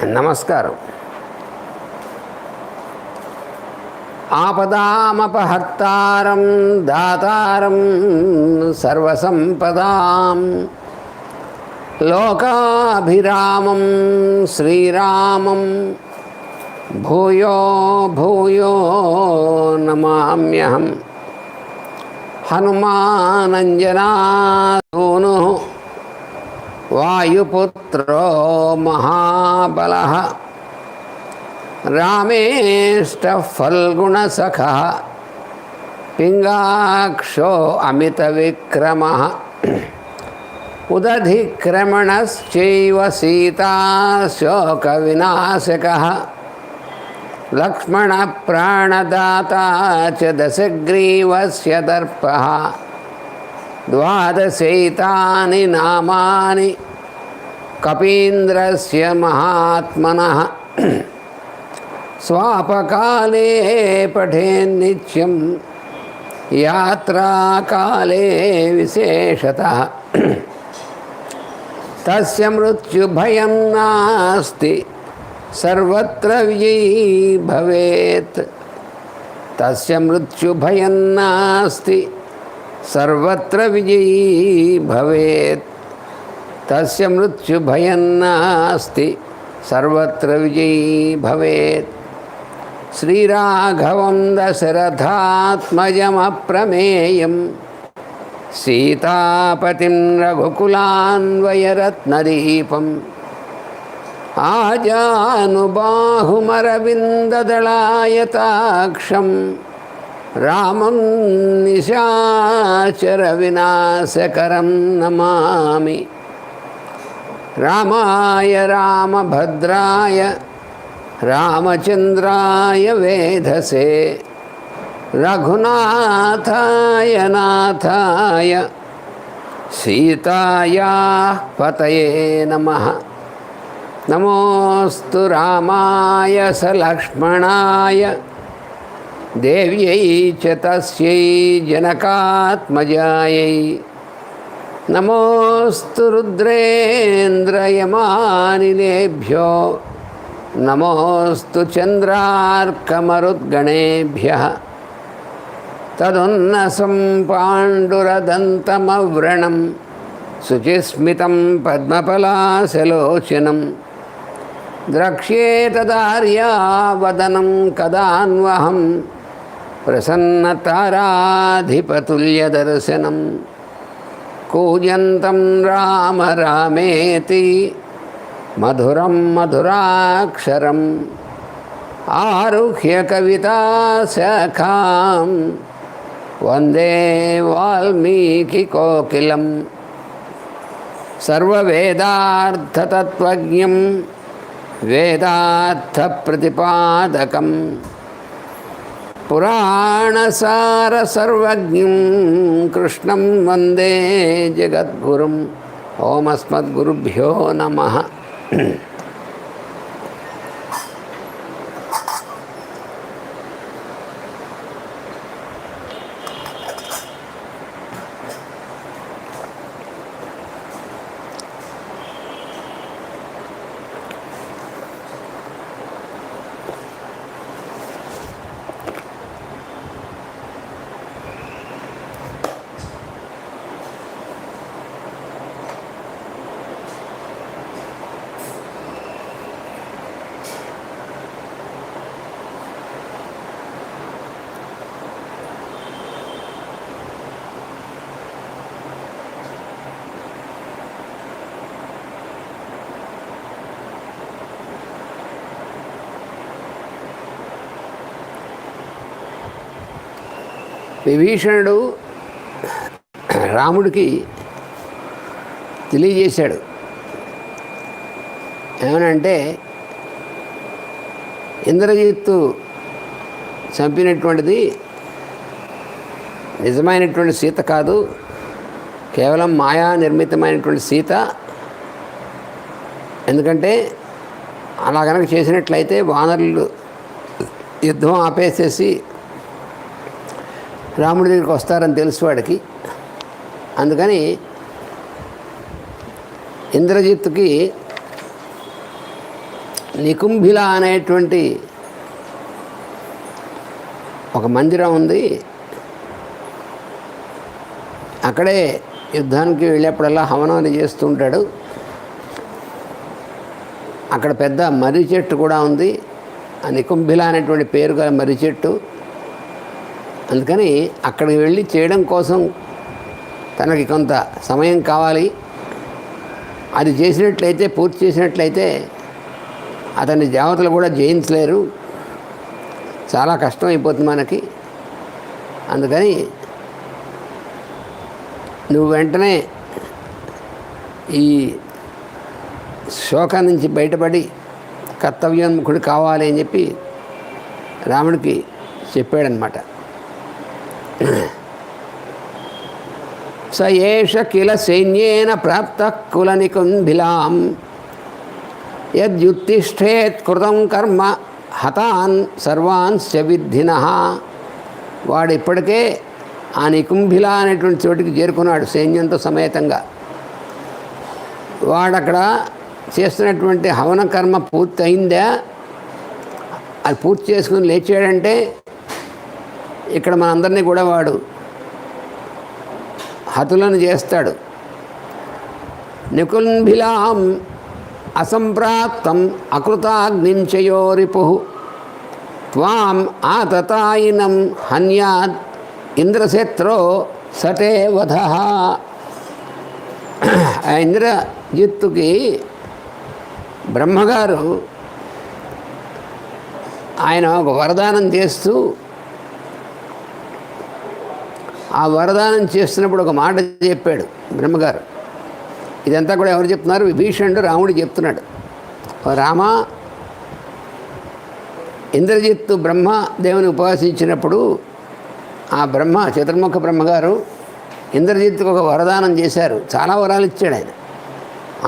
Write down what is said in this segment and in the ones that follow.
నమస్కారం. ఆపదామపహర్తారం దాతారం సర్వసంపదాం లోకాభిరామం శ్రీరామం భూయో భూయో నమామ్యహం. హనుమానంజనాదూను వాయుపుత్రో మహాబలః రామేష్టః ఫల్గుణసఖः పింగాక్షో అమితవిక్రమः ఉదధిక్రమణశ్చైవ సీతాశోకవినాశకः లక్ష్మణప్రాణదాతా చ దశగ్రీవస్య దర్పः ద్వాదశైతాని నామాని కపీంద్రస్య మహాత్మనః స్వాపకాలే పఠేన్నిత్యం యాత్రాకాలే విశేషతః తస్య మృత్యుభయం నాస్తి సర్వత్ర విజయీ భవేత్. తస్య మృత్యుభయం నాస్తి సర్వత్ర విజయీ భవేత్. తస్య మృత్యుభయం నాస్తి సర్వత్ర విజయీ భవేత్. శ్రీరాఘవం దశరథాత్మజమప్రమేయం సీతాపతిం రఘుకులాన్వయరత్నదీపం ఆజానుబాహుమరవిందదళాయతాక్షం రామం నిశాచరవినాశకరం నమామి. రామాయ రామభద్రాయ రామచంద్రాయ వేధసే రఘునాథాయ నాథాయ సీతాయా పతయే నమః. నమోస్తు రామాయ సలక్ష్మణాయ దేవ్యై చ తస్యై జనకాత్మజాయై. నమోస్తు రుద్రేంద్రయమానిలేభ్యో నమోస్తు చంద్రార్కమరుద్గణేభ్యః. తదున్నసం పాండురదంతమవ్రణం శుచిస్మితం పద్మపలాశలోచనం ద్రక్ష్యేతదార్యావదనం కదాన్వహం ప్రసన్నతారాధిపతుల్యదర్శనం. కూజంతం రామ రామేతి మధురం మధురాక్షరం ఆరుహ్య కవితాశాఖాం వందే వాల్మీకికోకిలం. సర్వవేదార్థతత్వజ్ఞం వేదార్థప్రతిపాదకం పురాణసారసర్వజ్ఞం కృష్ణం వందే జగద్గురుం. ఓమస్మద్గురుభ్యో నమః. విభీషణుడు రాముడికి తెలియజేశాడు. ఏమనంటే, ఇంద్రజిత్తు చంపినటువంటిది నిజమైనటువంటి సీత కాదు, కేవలం మాయా నిర్మితమైనటువంటి సీత. ఎందుకంటే అలా కనుక చేసినట్లయితే వానరులు యుద్ధం ఆపేసేసి రాముడి దగ్గరికి వస్తారని తెలుసు వాడికి. అందుకని ఇంద్రజిత్తుకి నికుంభిల అనేటువంటి ఒక మందిరం ఉంది. అక్కడే యుద్ధానికి వెళ్ళేప్పుడల్లా హవనాలు చేస్తూ ఉంటాడు. అక్కడ పెద్ద మర్రి చెట్టు కూడా ఉంది. ఆ నికుంభిల అనేటువంటి పేరు గల మర్రి చెట్టు. అందుకని అక్కడికి వెళ్ళి చేయడం కోసం తనకి కొంత సమయం కావాలి. అది చేసినట్లయితే, పూర్తి చేసినట్లయితే అతని దేవతలు కూడా జయించలేరు, చాలా కష్టం అయిపోతుంది మనకి. అందుకని నువ్వు వెంటనే ఈ శోకం నుంచి బయటపడి కర్తవ్యోన్ముఖుడు కావాలి అని చెప్పి రాముడికి చెప్పాడనమాట. స ఏష కిల సైన్యేన ప్రాప్త కుల నికుంభిలాం యద్యుత్తిష్ఠేత్ కృతం కర్మ హతాన్ సర్వాన్స్ విద్ధినః. వాడు ఇప్పటికే ఆ నికుంభిల అనేటువంటి చోటికి చేరుకున్నాడు సైన్యంతో సమేతంగా. వాడక్కడ చేస్తున్నటువంటి హవన కర్మ పూర్తి అయిందా, అది పూర్తి చేసుకుని లేచాడంటే ఇక్కడ మనందరినీ కూడా వాడు హతులను చేస్తాడు. నికుంభిలాం అసంప్రాప్తం అకృతాగ్నించయో రిపు త్వాం ఆతతాయినం హన్యాత్ ఇంద్రశత్రో సటే వధ. ఆ ఇంద్రజిత్తుకి బ్రహ్మగారు ఆయన ఒక వరదానం చేస్తూ, ఆ వరదానం చేస్తున్నప్పుడు ఒక మాట చెప్పాడు బ్రహ్మగారు. ఇదంతా కూడా ఎవరు చెప్తున్నారు? విభీషణుడు రాముడు చెప్తున్నాడు. రామ, ఇంద్రజిత్తు బ్రహ్మదేవుని ఉపాసించినప్పుడు ఆ చతుర్ముఖ బ్రహ్మగారు ఇంద్రజిత్తుకు ఒక వరదానం చేశారు. చాలా వరాలు ఇచ్చాడు ఆయన.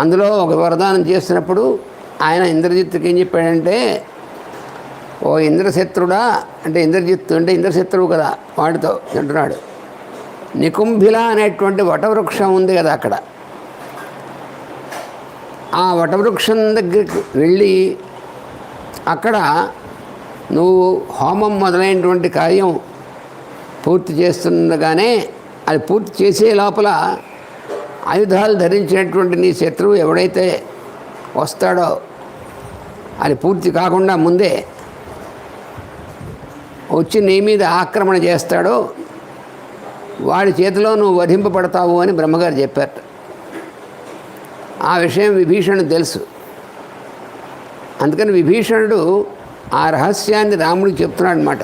అందులో ఒక వరదానం చేస్తున్నప్పుడు ఆయన ఇంద్రజిత్తుకి ఏం చెప్పాడంటే, ఓ ఇంద్రశత్రుడా, అంటే ఇంద్రజిత్తు అంటే ఇంద్రశత్రువు కదా, వాడితో అంటున్నాడు, నికుంభిల అనేటువంటి వటవృక్షం ఉంది కదా అక్కడ, ఆ వటవృక్షం దగ్గరికి వెళ్ళి అక్కడ నువ్వు హోమం మొదలైనటువంటి కార్యం పూర్తి చేస్తుండగానే, అది పూర్తి చేసే లోపల ఆయుధాలు ధరించినటువంటి నీ శత్రువు ఎవడైతే వస్తాడో, అది పూర్తి కాకుండా ముందే వచ్చి నీ మీద ఆక్రమణ చేస్తాడో వాడి చేతిలో నువ్వు వధింపబడతావు అని బ్రహ్మగారు చెప్పారు. ఆ విషయం విభీషణుడు తెలుసు. అందుకని విభీషణుడు ఆ రహస్యాన్ని రాముడికి చెప్తున్నాడు అన్నమాట.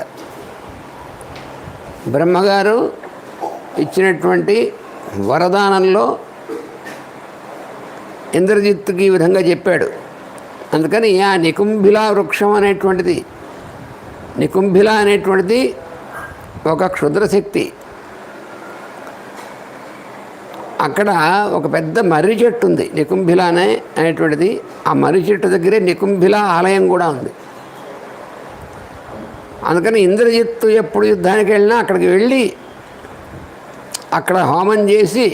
బ్రహ్మగారు ఇచ్చినటువంటి వరదానంలో ఇంద్రజిత్తుకి ఈ విధంగా చెప్పాడు. అందుకని ఆ నికుంభిల వృక్షం అనేటువంటిది, నికుంభిల అనేటువంటిది ఒక క్షుద్రశక్తి. అక్కడ ఒక పెద్ద మర్రి చెట్టు ఉంది, నికుంభిల అనేటువంటిది. ఆ మర్రి చెట్టు దగ్గరే నికుంభిల ఆలయం కూడా ఉంది. అందుకని ఇంద్రజిత్తు ఎప్పుడు యుద్ధానికి వెళ్ళినా అక్కడికి వెళ్ళి అక్కడ హోమం చేసి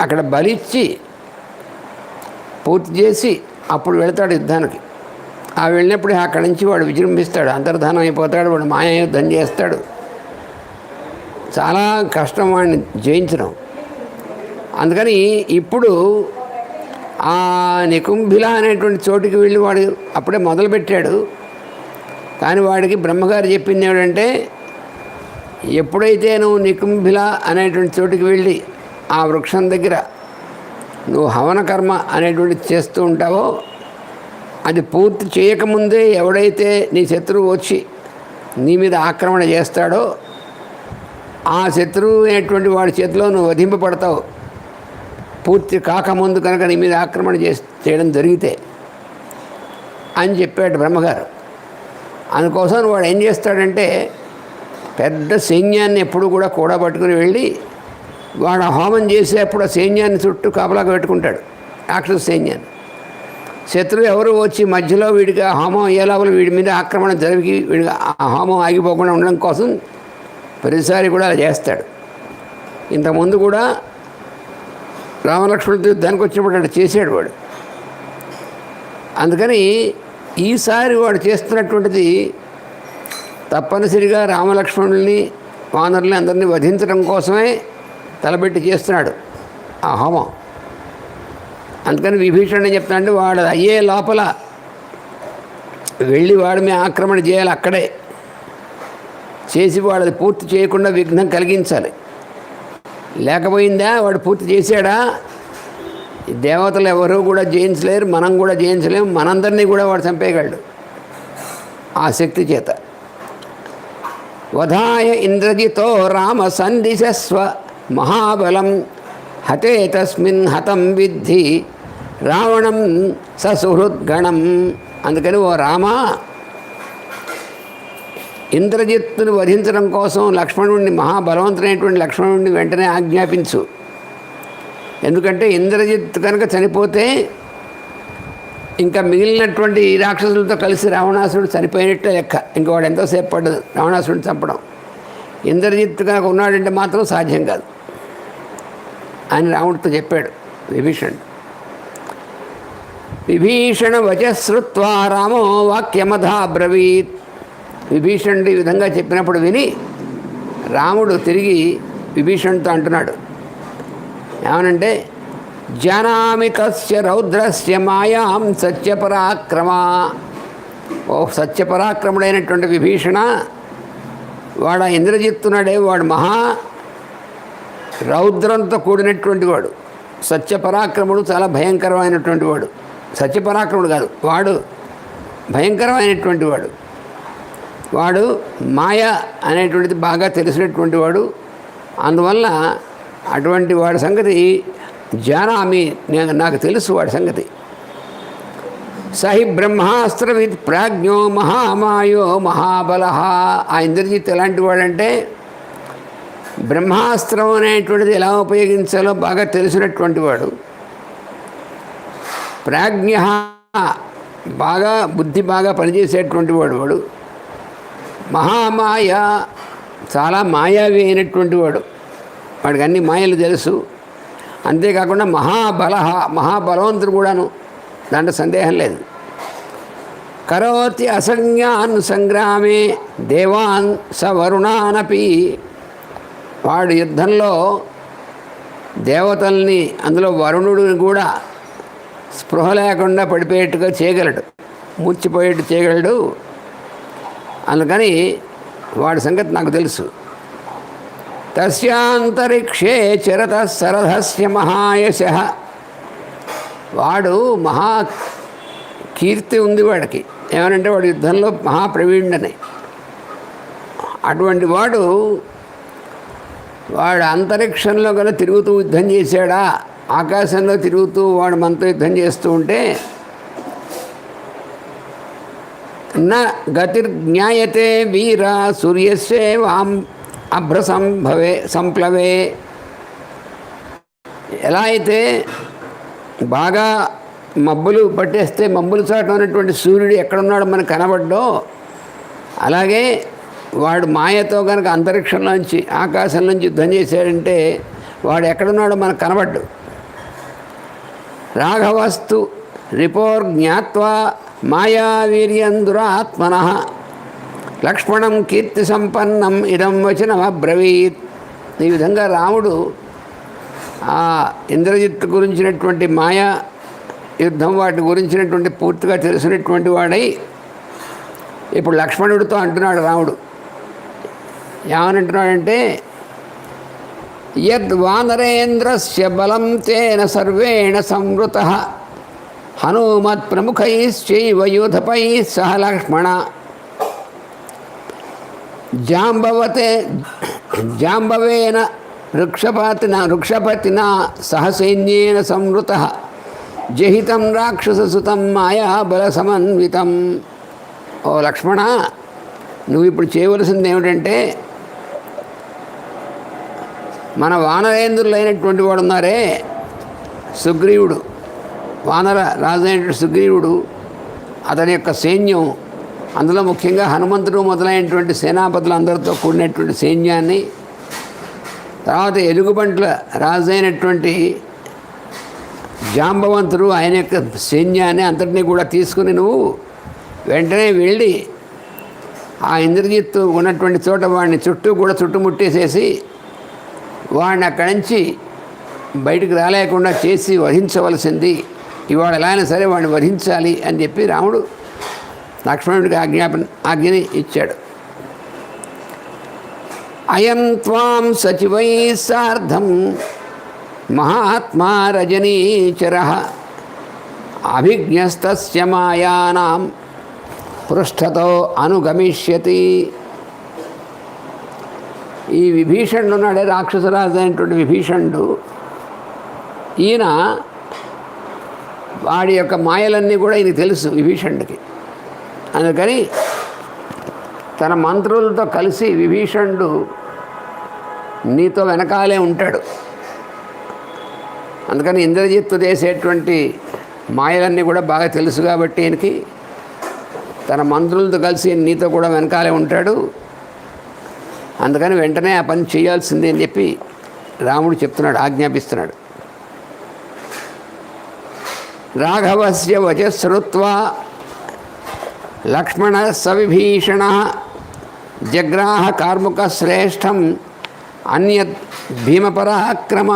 అక్కడ బలిచ్చి పూర్తి చేసి అప్పుడు వెళతాడు యుద్ధానికి. ఆ వెళ్ళినప్పుడు అక్కడి నుంచి వాడు విజృంభిస్తాడు, అంతర్ధానం అయిపోతాడు, వాడు మాయా యుద్ధం చేస్తాడు. చాలా కష్టం వాడిని జయించడం. అందుకని ఇప్పుడు ఆ నికుంభిల అనేటువంటి చోటుకి వెళ్ళి వాడు అప్పుడే మొదలుపెట్టాడు. కానీ వాడికి బ్రహ్మగారు చెప్పింది ఏమిటంటే, ఎప్పుడైతే నువ్వు నికుంభిల అనేటువంటి చోటుకి వెళ్ళి ఆ వృక్షం దగ్గర నువ్వు హవన కర్మ అనేటువంటిది చేస్తూ ఉంటావో, అది పూర్తి చేయకముందే ఎవడైతే నీ శత్రువు వచ్చి నీ మీద ఆక్రమణ చేస్తాడో, ఆ శత్రువు అనేటువంటి వాడి చేతిలో నువ్వు వధింపబడతావు. పూర్తి కాకముందు కనుక నీ మీద ఆక్రమణ చేయడం జరిగితే అని చెప్పాడు బ్రహ్మగారు. అందుకోసం వాడు ఏం చేస్తాడంటే, పెద్ద సైన్యాన్ని ఎప్పుడు కూడా కూడబట్టుకుని వెళ్ళి వాడు హోమం చేసేప్పుడు ఆ సైన్యాన్ని చుట్టూ కాపలాగా పెట్టుకుంటాడు, రాక్షస సైన్యాన్ని. శత్రువు ఎవరు వచ్చి మధ్యలో వీడికి ఆ హోమం అయ్యేలాగా వీడి మీద ఆక్రమణ జరిగి వీడికి ఆ హోమం ఆగిపోకుండా ఉండడం కోసం ప్రతిసారి కూడా అలా చేస్తాడు. ఇంతకుముందు కూడా రామలక్ష్మణుడితో యుద్ధానికి వచ్చినప్పుడు అట్లా చేసాడు వాడు. అందుకని ఈసారి వాడు చేస్తున్నటువంటిది తప్పనిసరిగా రామలక్ష్మణుల్ని వానరుల్ని అందరినీ వధించడం కోసమే తలపెట్టి చేస్తున్నాడు ఆ హోమం. అందుకని విభీషణుడు చెప్తానంటే వాడు అయ్యే లోపల వెళ్ళి వాడి మీద ఆక్రమణ చేయాలి, అక్కడే చేసి వాడు అది పూర్తి చేయకుండా విఘ్నం కలిగించాలి. లేకపోయిందా వాడు పూర్తి చేశాడా, దేవతలు ఎవరూ కూడా జయించలేరు, మనం కూడా జయించలేము, మనందరినీ కూడా వాడు చంపేయగలడు ఆ శక్తి చేత. వధాయ ఇంద్రజితో రామ సందిశస్వ మహాబలం హతే తస్మిన్ హతం విద్ధి రావణం ససుహృద్గణం. అందుకని ఓ రామ, ఇంద్రజిత్తును వధించడం కోసం లక్ష్మణుడిని, మహాబలవంతుడైనటువంటి లక్ష్మణుడిని వెంటనే ఆజ్ఞాపించు. ఎందుకంటే ఇంద్రజిత్ కనుక చనిపోతే ఇంకా మిగిలినటువంటి ఈ రాక్షసులతో కలిసి రావణాసురుడు చనిపోయినట్టే లెక్క. ఇంక వాడు ఎంతోసేపు పడ్డదు రావణాసురుడిని చంపడం. ఇంద్రజిత్ కనుక ఉన్నాడంటే మాత్రం సాధ్యం కాదు అని రావణుడితో చెప్పాడు విభీషణుడు. విభీషణ వచశ్రుత్వా రామో వాక్యమధా బ్రవీత్. విభీషణుడు ఈ విధంగా చెప్పినప్పుడు విని రాముడు తిరిగి విభీషణుడితో అంటున్నాడు, ఏమనంటే, జానామి తస్య రౌద్రస్య మాయాం సత్యపరాక్రమా. ఓ సత్యపరాక్రముడైనటువంటి విభీషణ, వాడు ఇంద్రజిత్తున్నాడే వాడు మహా రౌద్రంతో కూడినటువంటి వాడు. సత్యపరాక్రముడు చాలా భయంకరమైనటువంటి వాడు. సత్యపరాక్రముడు కాదు, వాడు భయంకరమైనటువంటి వాడు. వాడు మాయ అనేటువంటిది బాగా తెలిసినటువంటి వాడు. అందువల్ల అటువంటి వాడి సంగతి జానామి, నాకు తెలుసు వాడి సంగతి. సహి బ్రహ్మాస్త్రవిత్ ప్రాజ్ఞో మహామాయో మహాబల. ఆ ఇంద్రజిత్ ఎలాంటి వాడంటే బ్రహ్మాస్త్రం అనేటువంటిది ఎలా ఉపయోగించాలో బాగా తెలిసినటువంటి వాడు. ప్రాజ్ఞ, బాగా బుద్ధి బాగా పనిచేసేటువంటి వాడు. మహామాయ, చాలా మాయావి అయినటువంటి వాడు. వాడికి అన్ని మాయలు తెలుసు. అంతేకాకుండా మహాబలవంతుడు కూడాను, దాంట్లో సందేహం లేదు. కరోతి అసంజ్ఞాన్ సంగ్రామే దేవాన్ సవరుణానపి. వాడు యుద్ధంలో దేవతల్ని, అందులో వరుణుడిని కూడా స్పృహ లేకుండా పడిపోయేట్టుగా చేయగలడు, మూర్చిపోయేట్టు చేయగలడు. అందుకని వాడి సంగతి నాకు తెలుసు. తస్యాంతరిక్షే చరత సరథస్య మహాయశ. వాడు మహా కీర్తి ఉంది వాడికి. ఏమనంటే వాడు యుద్ధంలో మహాప్రవీణుడని. అటువంటి వాడు అంతరిక్షంలో కన్నా తిరుగుతూ యుద్ధం చేశాడా, ఆకాశంలో తిరుగుతూ వాడు మనతో యుద్ధం చేస్తూ ఉంటే, నా గతిర్జ్ఞాయతే వీర సూర్యస్యేవాం సంప్లవే. ఎలా అయితే బాగా మబ్బులు పట్టేస్తే మబ్బులు చాటు ఉన్నటువంటి సూర్యుడు ఎక్కడున్నాడో మనకు కనబడ్డో, అలాగే వాడు మాయతో కనుక అంతరిక్షంలోంచి, ఆకాశం నుంచి యుద్ధం చేశాడంటే వాడు ఎక్కడున్నాడో మనకు కనబడ్డు. రాఘవస్తు రిపోర్జ్ఞాత్వా మాయావీర్యందురాత్మన లక్ష్మణం కీర్తి సంపన్నం ఇదం వచనమబ్రవీత్. ఈ విధంగా రాముడు ఆ ఇంద్రజిత్ గురించినటువంటి మాయా యుద్ధం, వాటి గురించినటువంటి పూర్తిగా తెలిసినటువంటి వాడై ఇప్పుడు లక్ష్మణుడితో అంటున్నాడు రాముడు. ఏమనంటున్నాడంటే, యద్వానరేంద్రస్య బలం తేన సర్వేణ సంవృత హనుమత్ ప్రముఖైశ్చైవ యూథపై సహ లక్ష్మణ జాంబవేన వృక్షపతినా సహ సైన్యేన సంవృత జహితం రాక్షససుతం మాయా బల సమన్వితం. ఓ లక్ష్మణ, నువ్వు ఇప్పుడు చేయవలసింది ఏమిటంటే, మన వానరేంద్రులైనటువంటి వాడు ఉన్నారే సుగ్రీవుడు, వానర రాజు అయినటువంటి సుగ్రీవుడు, అతని యొక్క సైన్యం, అందులో ముఖ్యంగా హనుమంతుడు మొదలైనటువంటి సేనాపతులు అందరితో కూడినటువంటి సైన్యాన్ని, తర్వాత ఎలుగుబంట్ల రాజు అయినటువంటి జాంబవంతుడు ఆయన యొక్క సైన్యాన్ని అంతటినీ కూడా తీసుకుని నువ్వు వెంటనే వెళ్ళి ఆ ఇంద్రజిత్తు ఉన్నటువంటి చోట వాడిని చుట్టూ కూడా చుట్టుముట్టేసేసి వాడిని అక్కడి నుంచి బయటికి రాలేకుండా చేసి వధించవలసింది, ఇవాళ ఎలా అయినా సరే వాడిని వధించాలి అని చెప్పి రాముడు లక్ష్మణుడికి ఆజ్ఞని ఇచ్చాడు. అయం త్వాం సచివై సార్ధం మహాత్మా రజనీచరః అభిజ్ఞస్తస్య మాయానాం పృష్ఠతో అనుగమిష్యతి. ఈ విభీషణుడు ఉన్నాడే, రాక్షసరాజు అయినటువంటి విభీషణుడు, ఈయన వాడి యొక్క మాయలన్నీ కూడా ఈయన తెలుసు విభీషణుడికి. అందుకని తన మంత్రులతో కలిసి విభీషణుడు నీతో వెనకాలే ఉంటాడు. అందుకని ఇంద్రజిత్తు చేసేటువంటి మాయలన్నీ కూడా బాగా తెలుసు కాబట్టి ఈయనకి తన మంత్రులతో కలిసి నీతో కూడా వెనకాలే ఉంటాడు. అందుకని వెంటనే ఆ పని చేయాల్సిందే అని చెప్పి రాముడు చెప్తున్నాడు, ఆజ్ఞాపిస్తున్నాడు. రాఘవస్య వచశ్రుత్వా లక్ష్మణ సవిభీషణ జగ్రాహ కార్ముక శ్రేష్టం అన్యత్ భీమపరాక్రమ.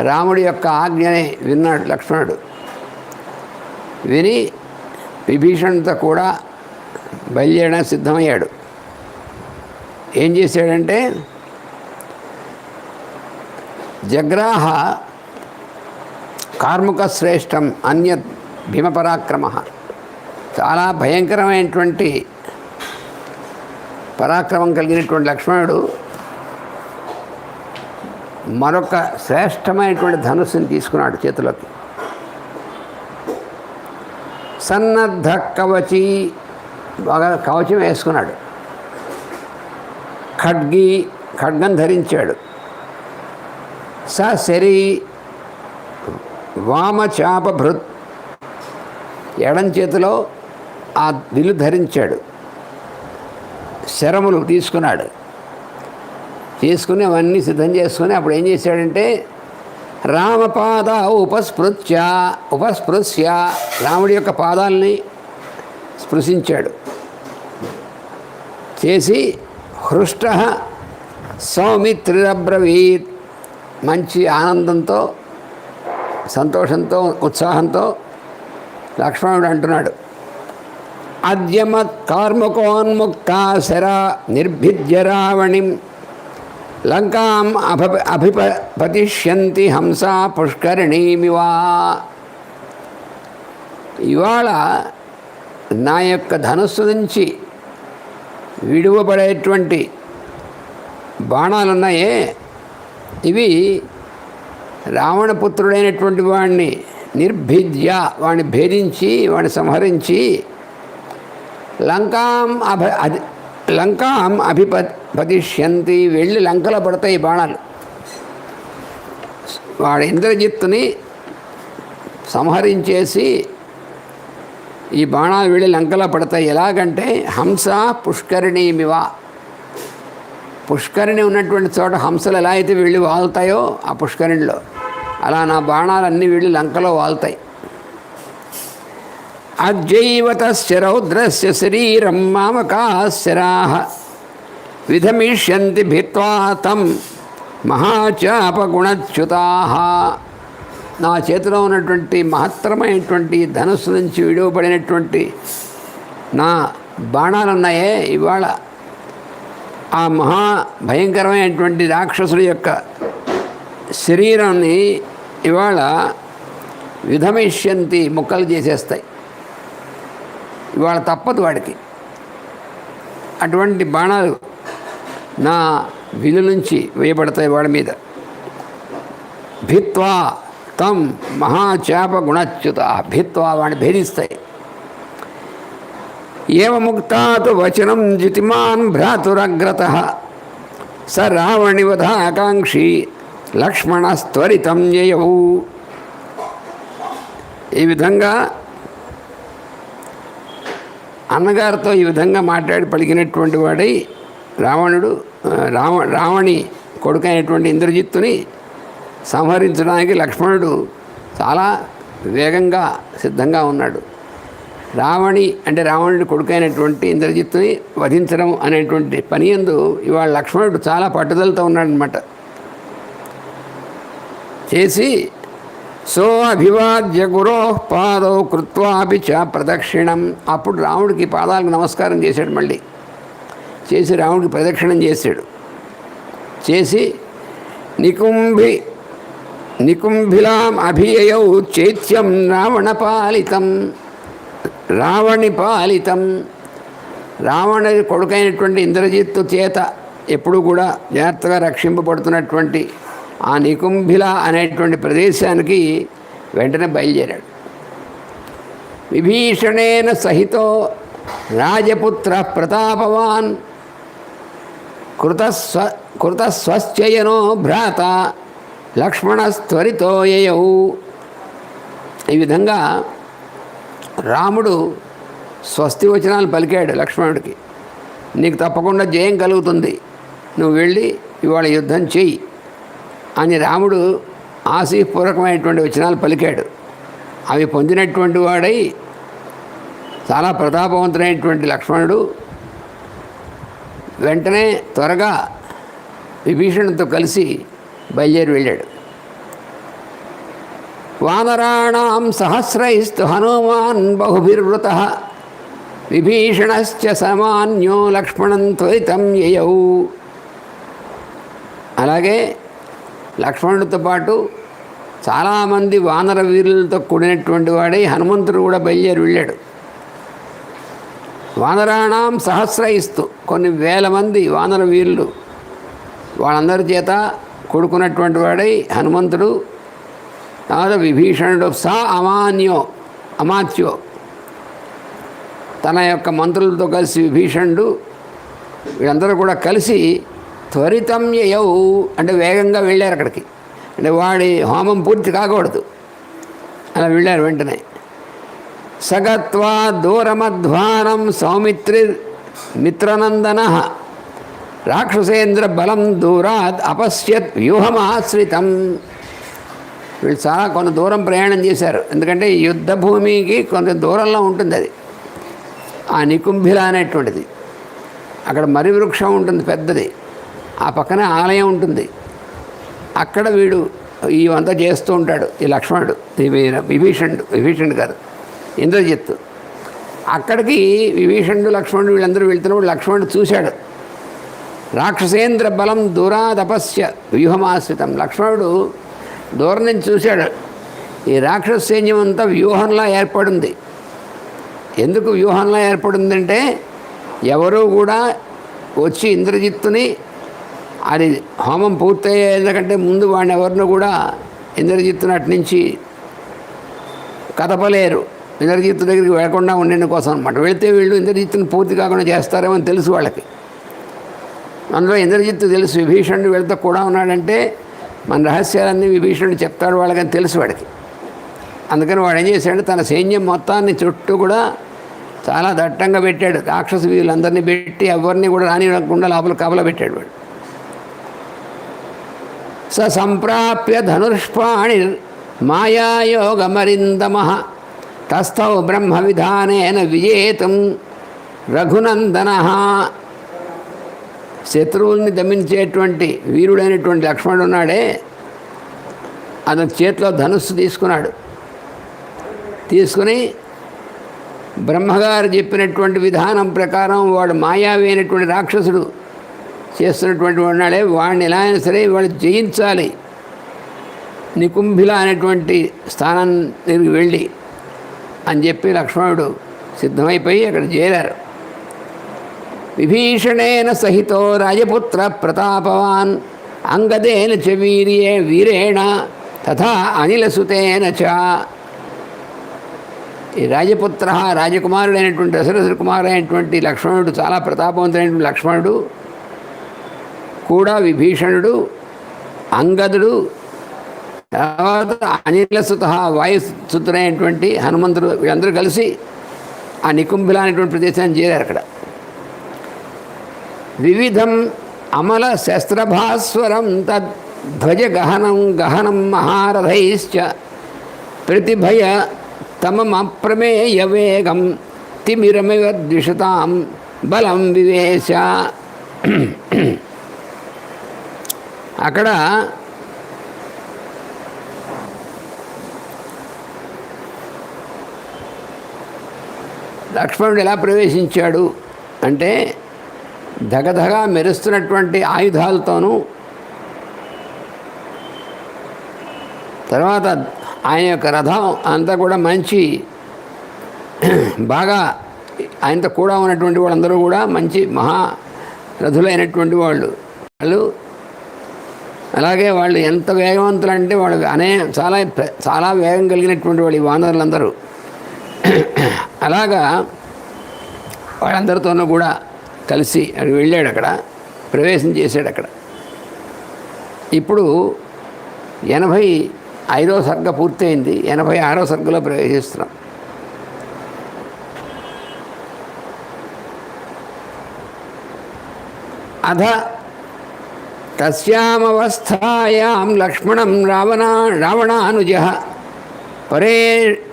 రాముడి యొక్క ఆజ్ఞని విన్నాడు లక్ష్మణుడు. విని విభీషణుడితో కూడా బయలుదేరడానికి సిద్ధమయ్యాడు. ఏం చేశాడంటే, జగ్రాహ కార్ముక శ్రేష్టం అన్యత్ భీమపరాక్రమ. చాలా భయంకరమైనటువంటి పరాక్రమం కలిగినటువంటి లక్ష్మణుడు మరొక శ్రేష్టమైనటువంటి ధనుస్సుని తీసుకున్నాడు చేతిలోకి. సన్నద్ధ కవచి, బాగా కవచం వేసుకున్నాడు. ఖడ్గం ధరించాడు. సశరీ వామచాపభృత్, ఎడం చేతిలో ఆ విల్లు ధరించాడు. శరములు తీసుకున్నాడు. అవన్నీ సిద్ధం చేసుకుని అప్పుడు ఏం చేశాడంటే, రామపాద ఉపస్పృశ్య రాముడి యొక్క పాదాలని స్పృశించాడు. చేసి హృష్ట సౌమిత్రిరబ్రవీత్, మంచి ఆనందంతో సంతోషంతో ఉత్సాహంతో లక్ష్మణుడు అంటున్నాడు, అద్యమత్ కార్ముకోన్ముక్తా శరా నిర్భిద్య రావణిం లంకాం అభిపతిష్యంతి హంసా పుష్కరిణీమివా. ఇవాళ నా యొక్క ధనుస్సు నుంచి విడువబడేటువంటి బాణాలున్నాయే, ఇవి రావణపుత్రుడైనటువంటి వాడిని నిర్భిద్య, వాడిని భేదించి వాడిని సంహరించి లంకాం అభిపతిష్యంతి, వెళ్ళి లంకలో పడతాయి బాణాలు. వాడు ఇంద్రజిత్తుని సంహరించేసి ఈ బాణాలు వెళ్ళి లంకలో పడతాయి. ఎలాగంటే హంస పుష్కరిణీమివ, పుష్కరిణి ఉన్నటువంటి చోట హంసలు ఎలా అయితే వెళ్ళి వాలుతాయో ఆ పుష్కరిణిలో, అలా నా బాణాలన్నీ వెళ్ళి లంకలో వాలుతాయి. అద్యైవ తస్య రౌద్రస్య శరీరం మామకాశరాః విధమిష్యంతి భిత్వా తం మహాచాపగుణచ్యుతాః. నా చేతిలో ఉన్నటువంటి మహత్తరమైనటువంటి ధనుస్సు నుంచి విడువబడినటువంటి నా బాణాలున్నాయే, ఇవాళ ఆ మహా భయంకరమైనటువంటి రాక్షసుడి యొక్క శరీరాన్ని ఇవాళ విధమిష్యంతి, ముక్కలు చేసేస్తాయి. ఇవాళ తప్పదు వాడికి. అటువంటి బాణాలు నా విల్లు నుంచి వేయబడతాయి వాడి మీద. భిత్వా తం మహాచాప గుణచ్యుత, భిత్వా వాడిని భేదిస్తాయి. ఏవ ముక్తాతు వచనం జితిమాన్ భ్రాతురగ్రతః స రావణివధాకాంక్షి లక్ష్మణస్త్వరితం యయౌ. ఈ విధంగా అన్నగారితో ఈ విధంగా మాట్లాడి పలికినటువంటి వాడై రావణుడు రావణి కొడుకైనటువంటి ఇంద్రజిత్తుని సంహరించడానికి లక్ష్మణుడు చాలా వేగంగా సిద్ధంగా ఉన్నాడు. రావణి అంటే రావణుడి కొడుకైనటువంటి ఇంద్రజిత్తుని వధించడం అనేటువంటి పని యందు ఇవాళ లక్ష్మణుడు చాలా పట్టుదలతో ఉన్నాడనమాట. చేసి సో అభివాద్య గురో పాదౌ కృత్వాపి చ ప్రదక్షిణం. అప్పుడు రాముడికి పాదాలకు నమస్కారం చేశాడు. మళ్ళీ చేసి రాముడికి ప్రదక్షిణం చేశాడు. చేసి నికుంభిలాం అభియయౌ చైత్యం రావణి పాలితం. రావణుడి కొడుకైనటువంటి ఇంద్రజిత్తు చేత ఎప్పుడు కూడా జాగ్రత్తగా రక్షింపబడుతున్నటువంటి ఆ నికుంభిల అనేటువంటి ప్రదేశానికి వెంటనే బయలుదేరాడు. విభీషణేన సహితో రాజపుత్ర ప్రతాపవాన్ కృతస్వశ్చయనో భ్రాత లక్ష్మణస్త్వరితో యయౌ. ఈ విధంగా రాముడు స్వస్తి వచనాలు పలికాడు లక్ష్మణుడికి. నీకు తప్పకుండా జయం కలుగుతుంది, నువ్వు వెళ్ళి ఇవాళ యుద్ధం చెయ్యి అని రాముడు ఆశీపూర్వకమైనటువంటి వచనాలు పలికాడు. అవి పొందినటువంటి వాడై చాలా ప్రతాపవంతుడైనటువంటి లక్ష్మణుడు వెంటనే త్వరగా విభీషణుడితో కలిసి బయలుదేరి వెళ్ళాడు. వానరాణాం సహస్రైస్తు హనుమాన్ బహుభిర్వృత విభీషణశ్చ సమాన్యో లక్ష్మణం త్వరితం యయౌ. అలాగే లక్ష్మణుడితో పాటు చాలామంది వానర వీరులతో కూడినటువంటి వాడై హనుమంతుడు కూడా బయలుదేరి వెళ్ళాడు. వానరాణాం సహస్రైస్తు, కొన్ని వేల మంది వానర వీరులు వాళ్ళందరి చేత కూడుకున్నటువంటి వాడై హనుమంతుడు, తర్వాత విభీషణుడు అమాత్యో తన యొక్క మంత్రులతో కలిసి విభీషణుడు వీళ్ళందరూ కూడా కలిసి త్వరితం యయౌ అంటే వేగంగా వెళ్ళారు అక్కడికి. అంటే వాడి హోమం పూర్తి కాకూడదు, అలా వెళ్ళారు వెంటనే. సగత్వా దూరమధ్వానం మిత్రనందన రాక్షసేంద్ర బలం దూరాద్ అపశ్యత్ వ్యూహమాశ్రితం. వీళ్ళు చాలా కొంత దూరం ప్రయాణం చేశారు. ఎందుకంటే యుద్ధ భూమికి కొంత దూరంలో ఉంటుంది అది, ఆ నికుంభిల అనేటువంటిది. అక్కడ మర్రి వృక్షం ఉంటుంది పెద్దది, ఆ పక్కనే ఆలయం ఉంటుంది. అక్కడ వీడు ఇవంతా చేస్తూ ఉంటాడు ఈ లక్ష్మణుడు, విభీషణుడు కాదు ఇంద్రజిత్తు. అక్కడికి విభీషణుడు లక్ష్మణుడు వీళ్ళందరూ వెళ్తున్నప్పుడు లక్ష్మణుడు చూశాడు. రాక్షసేంద్ర బలం దూరాదపస్య వ్యూహమాశ్రితం. లక్ష్మణుడు దూరం నుంచి చూశాడు, ఈ రాక్షస సైన్యం అంతా వ్యూహంలా ఏర్పడింది. ఎందుకు వ్యూహంలా ఏర్పడిందంటే ఎవరూ కూడా వచ్చి ఇంద్రజిత్తుని అది హోమం పూర్తయ్యేందుకంటే ముందు వాడిని ఎవరిని కూడా ఇంద్రజిత్తుని అటు నుంచి కదపలేరు. ఇంద్రజిత్తు దగ్గరికి వెళ్లకుండా ఉండడం కోసం అన్నమాట. వెళితే వీళ్ళు ఇంద్రజిత్తుని పూర్తి కాకుండా చేస్తారేమో అని తెలుసు వాళ్ళకి. అందులో ఇంద్రజిత్తు తెలుసు విభీషణుడు వెళ్తే కూడా ఉన్నాడంటే మన రహస్యాలన్నీ విభీషణుడు చెప్తాడు వాళ్ళకని తెలుసు వాడికి. అందుకని వాడు ఏం చేశాడు, తన సైన్యం మొత్తాన్ని చుట్టూ కూడా చాలా దట్టంగా పెట్టాడు. రాక్షస వీళ్ళందరినీ పెట్టి ఎవరిని కూడా రానివ్వకుండా లోపల కాపలా పెట్టాడు వాడు. సంప్రాప్య ధనుష్పాణి మాయాయోగమరిందమ తస్థౌ బ్రహ్మ విధానేన విజేతం రఘునందన. శత్రువుల్ని దమించేటువంటి వీరుడైనటువంటి లక్ష్మణుడు ఉన్నాడే, అతని చేతిలో ధనుస్సు తీసుకున్నాడు. తీసుకుని బ్రహ్మగారు చెప్పినటువంటి విధానం ప్రకారం వాడు మాయావి అయినటువంటి రాక్షసుడు చేస్తున్నటువంటి ఉన్నాడే, వాడిని ఎలా అయినా సరే వాడు జయించాలి. నికుంభిల అనేటువంటి స్థానానికి వెళ్ళి అని చెప్పి లక్ష్మణుడు సిద్ధమైపోయి అక్కడ చేరారు. విభీషణేన సహితో రాజపుత్ర ప్రతాపవాన్ అంగదేన చ వీరేణ తథా అనిలసుతేన చ. ఈ రాజపుత్ర రాజకుమారుడైనటువంటి దశరథ కుమారుడైనటువంటి లక్ష్మణుడు, చాలా ప్రతాపవంతుడైనటువంటి లక్ష్మణుడు కూడా విభీషణుడు, అంగదుడు, తర్వాత అనిలసుత వాయుసుతుడైనటువంటి హనుమంతుడు వీళ్ళందరూ కలిసి ఆ నికుంభిల అనేటువంటి ప్రదేశాన్ని చేరారు. అక్కడ వివిధం అమల శస్త్రభాస్వరం తద్ధ్వజ గహనం మహారథైశ్చ ప్రతిభయ తమమప్రమేయ వేగం తిమిరమివ ద్విషతాం బలం వివేశ. అక్కడ లక్ష్మణుడు ఎలా ప్రవేశించాడు అంటే ధగధగా మెరుస్తున్నటువంటి ఆయుధాలతోనూ, తర్వాత ఆయన యొక్క రథం అంతా కూడా మంచి బాగా ఆయనతో కూడా ఉన్నటువంటి వాళ్ళందరూ కూడా మంచి మహారథులైనటువంటి వాళ్ళు. అలాగే వాళ్ళు ఎంత వేగవంతులు అంటే వాళ్ళు చాలా చాలా వేగం కలిగినటువంటి వాళ్ళు ఈ వానరులందరూ. అలాగా వాళ్ళందరితోనూ కూడా కలిసి అక్కడికి వెళ్ళాడు, అక్కడ ప్రవేశం చేశాడు. అక్కడ ఇప్పుడు 85వ సర్గ పూర్తయింది, 86వ సర్గలో ప్రవేశిస్తున్నాం. అథ తస్యామవస్థాయాం లక్ష్మణం రావణానుజః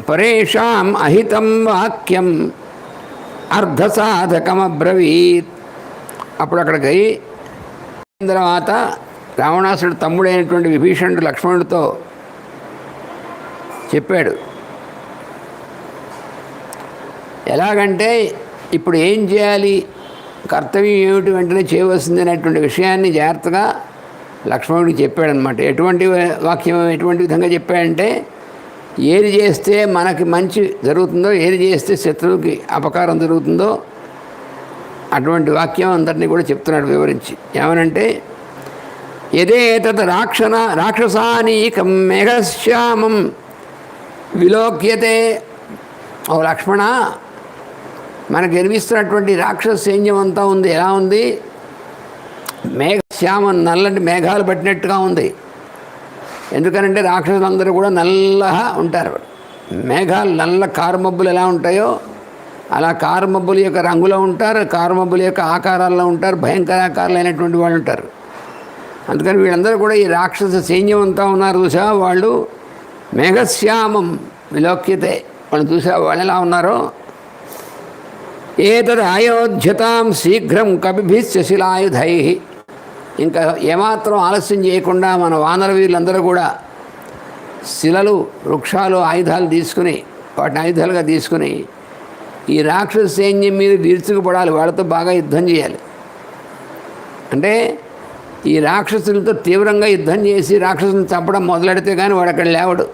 పరేషాం అహితం వాక్యం అర్ధసాధకమబ్రవీత్. అప్పుడు అక్కడికి తర్వాత రావణాసుడు తమ్ముడైనటువంటి విభీషణుడు లక్ష్మణుడితో చెప్పాడు. ఎలాగంటే ఇప్పుడు ఏం చేయాలి, కర్తవ్యం ఏమిటి, వెంటనే చేయవలసింది అనేటువంటి విషయాన్ని జాగ్రత్తగా లక్ష్మణుడికి చెప్పాడనమాట. ఎటువంటి వాక్యం, ఎటువంటి విధంగా చెప్పాడంటే ఏది చేస్తే మనకి మంచి జరుగుతుందో, ఏది చేస్తే శత్రువుకి అపకారం జరుగుతుందో అటువంటి వాక్యం అందరినీ కూడా చెప్తున్నాడు వివరించి. ఏమనంటే యదేతత్ రాక్షసానీకం మేఘశ్యామం విలోక్యతే. ఓ లక్ష్మణ, మనకు గర్విస్తున్నటువంటి రాక్షస సైన్యం అంతా ఉంది. ఎలా ఉంది? మేఘశ్యామం, నల్లటి మేఘాలు పట్టినట్టుగా ఉంది. ఎందుకనంటే రాక్షసులందరూ కూడా నల్లగా ఉంటారు. మేఘాలు నల్ల కారుమబ్బులు ఎలా ఉంటాయో అలా కారుమబ్బుల యొక్క రంగులో ఉంటారు, కారుమబ్బుల యొక్క ఆకారాల్లో ఉంటారు, భయంకరాకారాలైనటువంటి వాళ్ళు ఉంటారు. అందుకని వీళ్ళందరూ కూడా ఈ రాక్షస సైన్యం అంతా ఉన్నారు చూసా, వాళ్ళు మేఘశ్యామం విలోక్యతే. వాళ్ళు చూసా వాళ్ళు ఎలా ఉన్నారో. ఏతద్ అయోధ్యతాం శీఘ్రం కపిభిశ్చ శిలాయుధై. ఇంకా ఏమాత్రం ఆలస్యం చేయకుండా మన వానర వీరులందరూ కూడా శిలలు, వృక్షాలు, ఆయుధాలు తీసుకుని, వాటిని ఆయుధాలుగా తీసుకుని ఈ రాక్షస సైన్యం మీద విరుచుకుపడాలి, వాళ్ళతో బాగా యుద్ధం చేయాలి. అంటే ఈ రాక్షసులతో తీవ్రంగా యుద్ధం చేసి రాక్షసుని చంపడం మొదలెడితే కానీ వాడు అక్కడ లేవడు.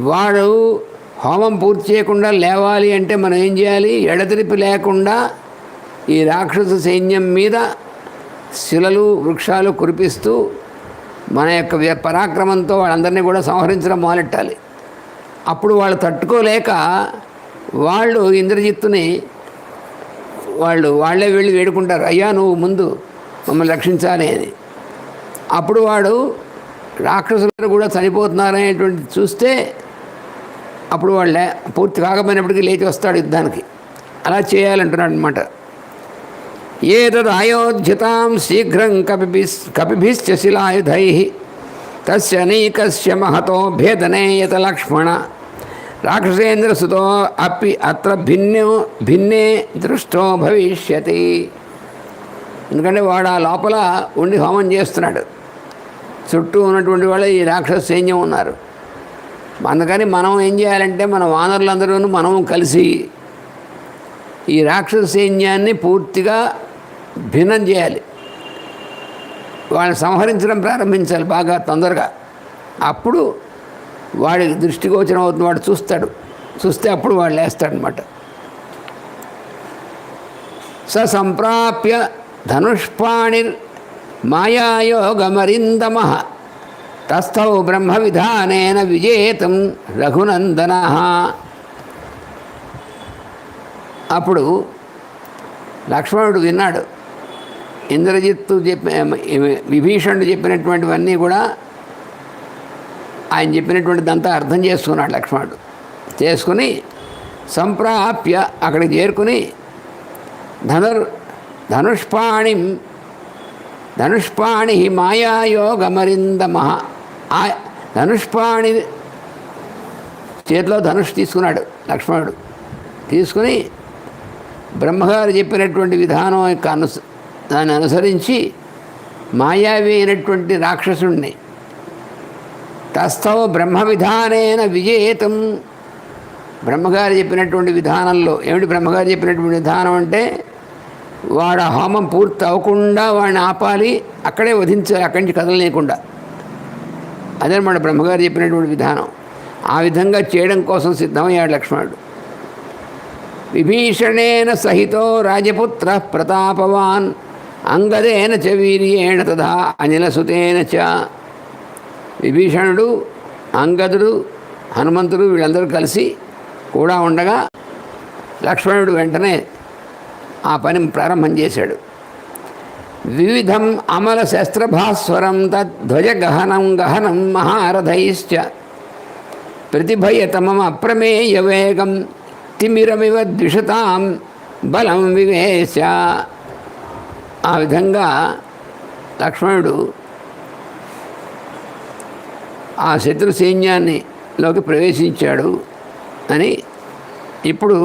వాడు హోమం పూర్తి చేయకుండా లేవాలి అంటే మనం ఏం చేయాలి? ఎడతెరిపి లేకుండా ఈ రాక్షస సైన్యం మీద శిలలు, వృక్షాలు కురిపిస్తూ మన యొక్క పరాక్రమంతో వాళ్ళందరినీ కూడా సంహరించడం మొదలెట్టాలి. అప్పుడు వాళ్ళు తట్టుకోలేక వాళ్ళు ఇంద్రజిత్తుని వాళ్ళే వెళ్ళి వేడుకుంటారు, అయ్యా నువ్వు ముందు మమ్మల్ని రక్షించాలి అని. అప్పుడు వాడు రాక్షసులు కూడా చనిపోతున్నారనేటువంటి చూస్తే అప్పుడు వాళ్ళే పూర్తి కాకపోయినప్పటికీ లేచి వస్తాడు యుద్ధానికి. అలా చేయాలంటున్నాడు అనమాట. ఏతద్ అయోధ్యతాం శీఘ్రం కపిభిశ్చ శిలాయుధై తస్య నీకస్య మహతో భేదనేయత లక్ష్మణ రాక్షసేంద్రసుతో అపి అత్ర భిన్నే దృష్టో భవిష్యతి. ఎందుకంటే వాడు ఆ లోపల ఉండి హోమం చేస్తున్నాడు, చుట్టూ ఉన్నటువంటి వాళ్ళు ఈ రాక్షస సైన్యం ఉన్నారు. అందుకని మనం ఏం చేయాలంటే మన వానరులందరూ మనం కలిసి ఈ రాక్షస సైన్యాన్ని పూర్తిగా భిన్నం చేయాలి, వాళ్ళని సంహరించడం ప్రారంభించాలి బాగా తొందరగా. అప్పుడు వాడి దృష్టిగోచరం అవుతుంది, వాడు చూస్తే అప్పుడు వాడు లేస్తాడనమాట. సంప్రాప్య ధనుష్పాణిర్ మాయాయోగమరిందమ తస్థౌ బ్రహ్మ విధానేన విజేతం రఘునందన. అప్పుడు లక్ష్మణుడు విన్నాడు, ఇంద్రజిత్తు విభీషణుడు చెప్పినటువంటివన్నీ కూడా ఆయన చెప్పినటువంటిదంతా అర్థం చేసుకున్నాడు లక్ష్మణుడు. చేసుకుని సంప్రాప్య అక్కడికి చేరుకుని ధనుష్పాణి మాయాయోగమరిందమ. ధనుష్పాణి చేతిలో ధనుష్ తీసుకున్నాడు లక్ష్మణుడు. తీసుకుని బ్రహ్మగారు చెప్పినటువంటి విధానం యొక్క దాన్ని అనుసరించి మాయావి అయినటువంటి రాక్షసుణ్ణి తస్థవ బ్రహ్మ విధానేన విజేతం. బ్రహ్మగారు చెప్పినటువంటి విధానంలో ఏమిటి బ్రహ్మగారు చెప్పినటువంటి విధానం అంటే వాడు హోమం పూర్తి అవ్వకుండా వాడిని ఆపాలి, అక్కడే వధించాలి, అక్కడి నుంచి కదలలేకుండా. అదనమాట బ్రహ్మగారు చెప్పినటువంటి విధానం. ఆ విధంగా చేయడం కోసం సిద్ధమయ్యాడు లక్ష్మణుడు. విభీషణేన సహితో రాజపుత్ర ప్రతాపవాన్ అంగదేన చ వీర్యేణ తథా అనిలసుతేన చ. విభీషణుడు, అంగదుడు, హనుమంతుడు వీళ్ళందరూ కలిసి కూడా ఉండగా లక్ష్మణుడు వెంటనే ఆ పని ప్రారంభం చేశాడు. వివిధం అమల శస్త్రభాస్వరం తధ్వజ గహనం మహారథైశ్చ ప్రతిభయతమం అప్రమేయ వేగం తిమిరమివ ద్విషతాం బలం వివేశ. ఆ విధంగా లక్ష్మణుడు ఆ శత్రు సైన్యాన్నిలోకి ప్రవేశించాడు అని ఇప్పుడు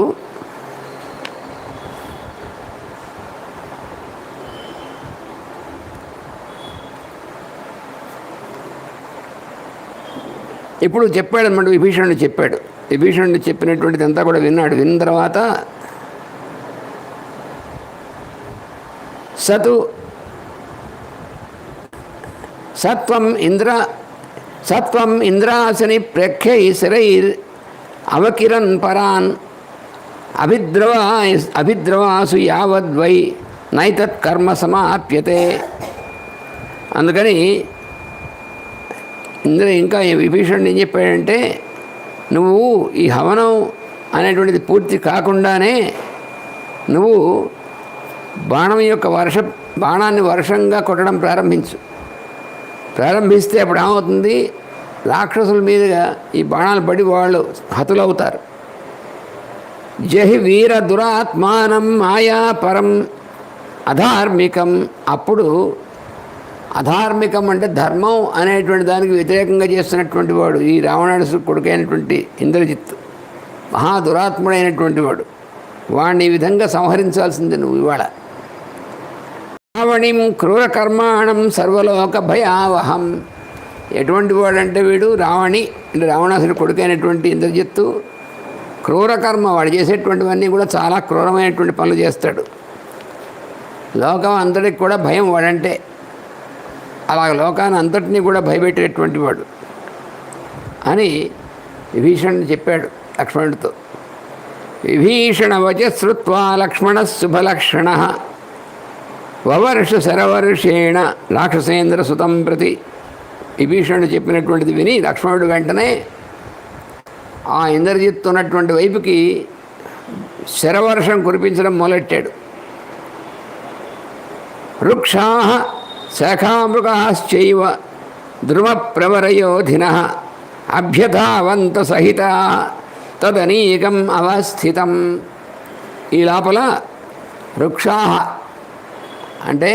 చెప్పాడన్నమాట. విభీషణుడు చెప్పాడు. విభీషణుడు చెప్పినటువంటిది అంతా కూడా విన్నాడు. విన్న తర్వాత సత్వం ఇంద్రాసని ప్రేక్షై శరైర్ అవకిరన్ పరాన్ అభిద్రవాసు యావద్వై నైతత్ కర్మ సమాప్యతే. అందుకని ఇంకా విభీషణుడు ఏం చెప్పాడంటే, నువ్వు ఈ హవనం అనేటువంటిది పూర్తి కాకుండానే నువ్వు బాణాన్ని వర్షంగా కొట్టడం ప్రారంభిస్తే అప్పుడు ఏమవుతుంది, రాక్షసుల మీదుగా ఈ బాణాలు పడి వాళ్ళు హతులవుతారు. జహి వీర దురాత్మానం మాయా పరం అధార్మికం. అప్పుడు అధార్మికం అంటే ధర్మం అనేటువంటి దానికి వ్యతిరేకంగా చేస్తున్నటువంటి వాడు ఈ రావణాసుడు కొడుకైనటువంటి ఇంద్రజిత్తు, మహా దురాత్ముడైనటువంటి వాడు. వాడిని ఈ విధంగా సంహరించాల్సింది నువ్వు ఇవాళ. రావణిం క్రూరకర్మాణం సర్వలోక భయావహం. ఎటువంటి వాడంటే వీడు రావణి అంటే రావణాసుడు కొడుకైనటువంటి ఇంద్రజిత్తు క్రూరకర్మ, వాడు చేసేటువంటివన్నీ కూడా చాలా క్రూరమైనటువంటి పనులు చేస్తాడు. లోకం అంతటికి కూడా భయం వాడంటే. అలాగ లోకాన్ని అంతటినీ కూడా భయపెట్టేటువంటి వాడు అని విభీషణుడు చెప్పాడు లక్ష్మణుడితో. విభీషణ వచ శ్రుత్వా లక్ష్మణ శుభలక్షణ వవర్ష శరవర్షేణ రాక్షసేంద్ర సుతం ప్రతి. విభీషణుడు చెప్పినటువంటిది విని లక్ష్మణుడు వెంటనే ఆ ఇంద్రజిత్తు ఉన్నటువంటి వైపుకి శరవర్షం కురిపించడం మొదలెట్టాడు. వృక్షా శాఖామృగాశ్చైవ ద్రుమప్రవరయోధినః అభ్యధావంత సహిత తదనీకం అవస్థితం. ఈ లోపల వృక్షా అంటే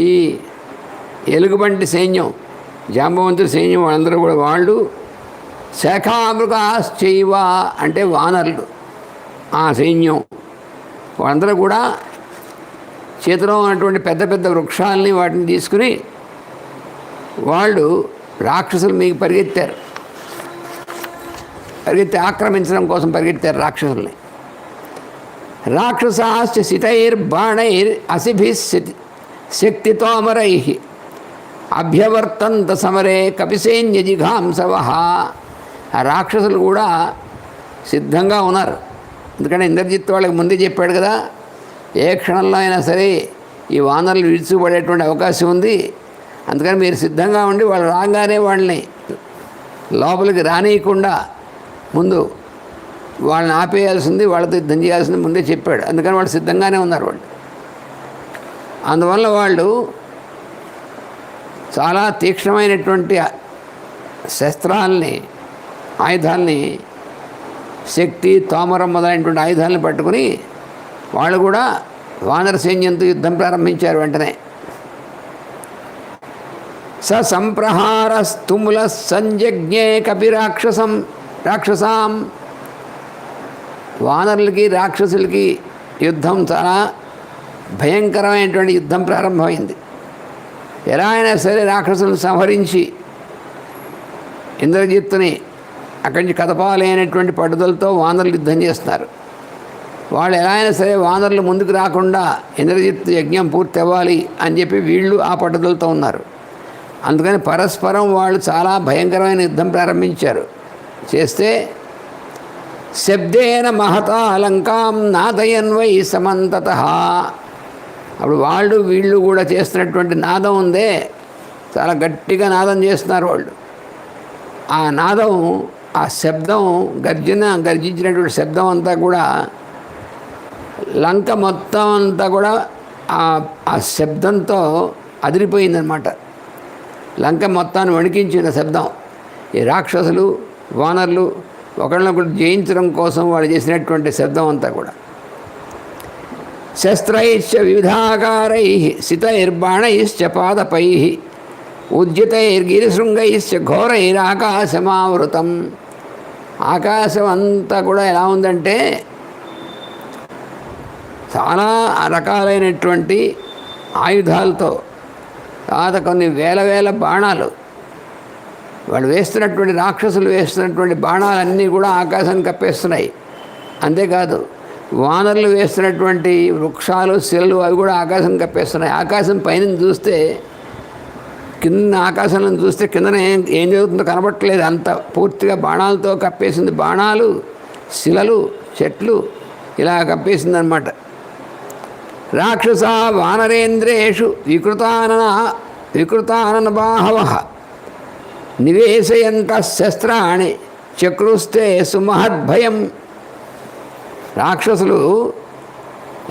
ఈ ఎలుగుబంటి సైన్యం, జాంబవంతుడి సైన్యం, వాళ్ళందరూ కూడా వాళ్ళు శాఖామృగాశ్చైవ అంటే వానరులు, ఆ సైన్యం వాళ్ళందరూ కూడా చేతిలో ఉన్నటువంటి పెద్ద పెద్ద వృక్షాలని వాటిని తీసుకుని వాళ్ళు రాక్షసులు మీకు పరిగెత్తి ఆక్రమించడం కోసం పరిగెత్తారు రాక్షసుల్ని. రాక్షసాశ్చ సితైర్బాణైర్ అసిభిస్ శక్తితోమరై అభ్యవర్తంత సమరే కపిసైన్య జిఘాంసవః. ఆ రాక్షసులు కూడా సిద్ధంగా ఉన్నారు. ఎందుకంటే ఇంద్రజిత్ వాళ్ళకి ముందే చెప్పాడు కదా, ఏ క్షణంలో అయినా సరే ఈ వానరులు విడిచిపడేటువంటి అవకాశం ఉంది. అందుకని మీరు సిద్ధంగా ఉండి వాళ్ళు రాగానే వాళ్ళని లోపలికి రానియకుండా ముందు వాళ్ళని ఆపేయాల్సింది, వాళ్ళతో యుద్ధం చేయాల్సింది ముందే చెప్పాడు. అందుకని వాళ్ళు సిద్ధంగానే ఉన్నారు. వాళ్ళు అందువల్ల వాళ్ళు చాలా తీక్ష్ణమైనటువంటి శస్త్రాలని, ఆయుధాలని, శక్తి, తోమరం మొదలైనటువంటి ఆయుధాలను పట్టుకుని వాళ్ళు కూడా వానర సైన్యంతో యుద్ధం ప్రారంభించారు. వెంటనే సంప్రహార స్తుముల సంజజ్ఞే కపిరాక్షసం రాక్షసాం, వానరులకి రాక్షసులకి యుద్ధం చాలా భయంకరమైనటువంటి యుద్ధం ప్రారంభమైంది. ఎలా అయినా సరే రాక్షసులను సంహరించి ఇంద్రజిత్తుని అక్కడి నుంచి కదపాలనేటువంటి పట్టుదలతో వానరులు యుద్ధం చేస్తున్నారు. వాళ్ళు ఎలా అయినా సరే వానరులు ముందుకు రాకుండా ఇంద్రజిత్తు యజ్ఞం పూర్తి అవ్వాలి అని చెప్పి వీళ్ళు ఆ పట్టుదలతో ఉన్నారు. అందుకని పరస్పరం వాళ్ళు చాలా భయంకరమైన యుద్ధం ప్రారంభించారు. చేస్తే శబ్దేన మహతా లంకాం నాదయన్వై సమంతతః, అప్పుడు వాళ్ళు వీళ్ళు కూడా చేస్తున్నటువంటి నాదం ఉందే, చాలా గట్టిగా నాదం చేస్తున్నారు వాళ్ళు. ఆ నాదం, ఆ శబ్దం, గర్జించినటువంటి శబ్దం అంతా కూడా లంక మొత్తం అంతా కూడా ఆ శబ్దంతో అదిరిపోయిందనమాట. లంక మొత్తాన్ని వణికించిన శబ్దం. ఈ రాక్షసులు వానరులు ఒకళ్ళనొకటి జయించడం కోసం వాళ్ళు చేసినటువంటి శబ్దం అంతా కూడా. శస్త్రైశ్చ వివిధాకారై సితైర్బాణైశ్చ పాదపై ఉద్యతైర్గిరిశృంగైశ్చ ఘోరైరాకాశమావృతం. ఆకాశం అంతా కూడా ఎలా ఉందంటే చాలా రకాలైనటువంటి ఆయుధాలతో, తర్వాత కొన్ని వేల బాణాలు, వాళ్ళు వేస్తున్నటువంటి రాక్షసులు వేస్తున్నటువంటి బాణాలన్నీ కూడా ఆకాశాన్ని కప్పేస్తున్నాయి. అంతేకాదు వానరులు వేస్తున్నటువంటి వృక్షాలు, శిలలు అవి కూడా ఆకాశం కప్పేస్తున్నాయి. ఆకాశం పైన చూస్తే, కింద ఆకాశంలో చూస్తే కిందన ఏం జరుగుతుందో కనబట్టలేదు. అంత పూర్తిగా బాణాలతో కప్పేసింది. బాణాలు, శిలలు, చెట్లు ఇలా కప్పేసిందనమాట. రాక్షస వానరేంద్రేషు వికృతానన బాహవః నివేశయంత శస్త్రాణి చక్రుస్తే సుమహద్భయం. రాక్షసులు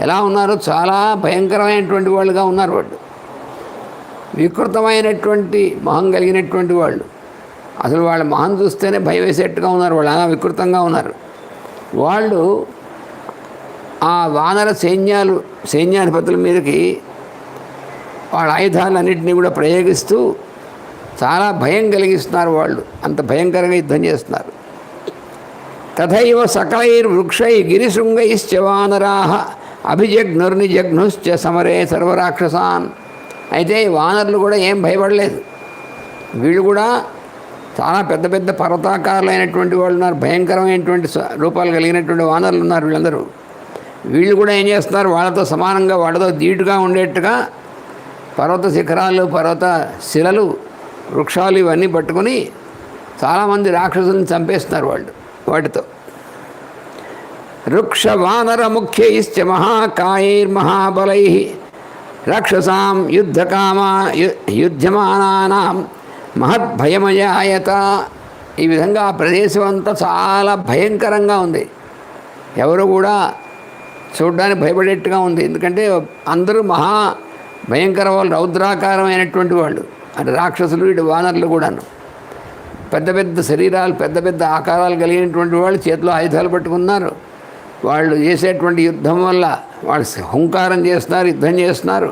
ఎలా ఉన్నారు? చాలా భయంకరమైనటువంటి వాళ్ళుగా ఉన్నారు. వాళ్ళు వికృతమైనటువంటి మొహం కలిగినటువంటి వాళ్ళు. అసలు వాళ్ళ మొహం చూస్తేనే భయం వేసేట్టుగా ఉన్నారు. వాళ్ళు అలా వికృతంగా ఉన్నారు. వాళ్ళు ఆ వానర సైన్యాధిపతుల మీదకి వాళ్ళ ఆయుధాలన్నింటినీ కూడా ప్రయోగిస్తూ చాలా భయం కలిగిస్తున్నారు. వాళ్ళు అంత భయంకరంగా యుద్ధం చేస్తున్నారు. తథైవ సకలైర్వృక్షై గిరిశృంగైశ్చ వానరాః అభిజగ్నుర్నిజగ్నుశ్చ సమరే సర్వరాక్షసాన్. అయితే వానరులు కూడా ఏం భయపడలేదు. వీళ్ళు కూడా చాలా పెద్ద పెద్ద పర్వతాకారులైనటువంటి వాళ్ళు ఉన్నారు. భయంకరమైనటువంటి రూపాలు కలిగినటువంటి వానరులు ఉన్నారు వీళ్ళందరూ. వీళ్ళు కూడా ఏం చేస్తున్నారు? వాళ్ళతో సమానంగా, వాళ్ళతో ధీటుగా ఉండేట్టుగా పర్వత శిఖరాలు, పర్వత శిలలు, వృక్షాలు ఇవన్నీ పట్టుకొని చాలామంది రాక్షసులను చంపేస్తున్నారు వాళ్ళు వాటితో. వృక్ష వానర ముఖ్యైశ్చ మహాకాయైర్మహాబలై రాక్షసాం యుద్ధమానానాం మహద్భయమయాయత. ఈ విధంగా ఆ ప్రదేశం అంతా చాలా భయంకరంగా ఉంది. ఎవరు కూడా చూడడానికి భయపడేట్టుగా ఉంది. ఎందుకంటే అందరూ మహా భయంకర వాళ్ళు, రౌద్రాకారమైనటువంటి వాళ్ళు. అంటే రాక్షసులు, ఇటు వానరులు కూడాను పెద్ద పెద్ద శరీరాలు, పెద్ద పెద్ద ఆకారాలు కలిగినటువంటి వాళ్ళు, చేతిలో ఆయుధాలు పట్టుకున్నారు. వాళ్ళు చేసేటువంటి యుద్ధం వల్ల వాళ్ళు హుంకారం చేస్తున్నారు, యుద్ధం చేస్తున్నారు.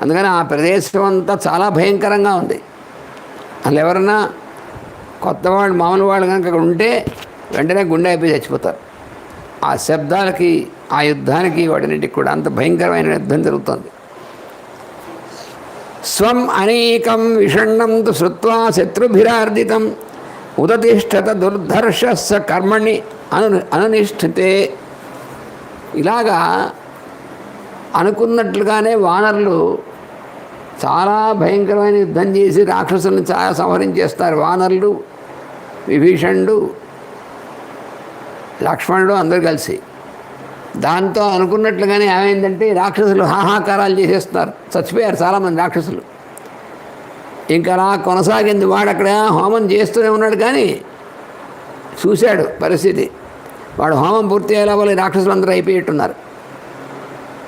అందుకని ఆ ప్రదేశం అంతా చాలా భయంకరంగా ఉంది. అసలు ఎవరన్నా కొత్త వాళ్ళు, మామూలు వాళ్ళు కనుక అక్కడ ఉంటే వెంటనే గుండె అయిపోయి చచ్చిపోతారు. ఆ శబ్దాలకి, ఆ యుద్ధానికి, వాటినింటికి కూడా అంత భయంకరమైన యుద్ధం జరుగుతుంది. స్వం అనేకం విషణ్ణం తు శ్రుత్వా శత్రుభిరార్దితం ఉదతిష్ఠత దుర్ధర్షస్స కర్మణి అనునిష్ఠితే. ఇలాగా అనుకున్నట్లుగానే వానరులు చాలా భయంకరమైన యుద్ధం చేసి రాక్షసులను చాలా సంహరించేస్తారు. వానరులు, విభీషణుడు, లక్ష్మణుడు అందరూ కలిసి. దాంతో అనుకున్నట్లుగానే ఏమైందంటే రాక్షసులు హాహాకారాలు చేసేస్తున్నారు. చచ్చిపోయారు చాలామంది రాక్షసులు. ఇంకా అలా కొనసాగింది. వాడు అక్కడ హోమం చేస్తూనే ఉన్నాడు, కానీ చూశాడు పరిస్థితి. వాడు హోమం పూర్తి అయ్యేలా వాళ్ళు రాక్షసులు అందరూ అయిపోయేట్టున్నారు.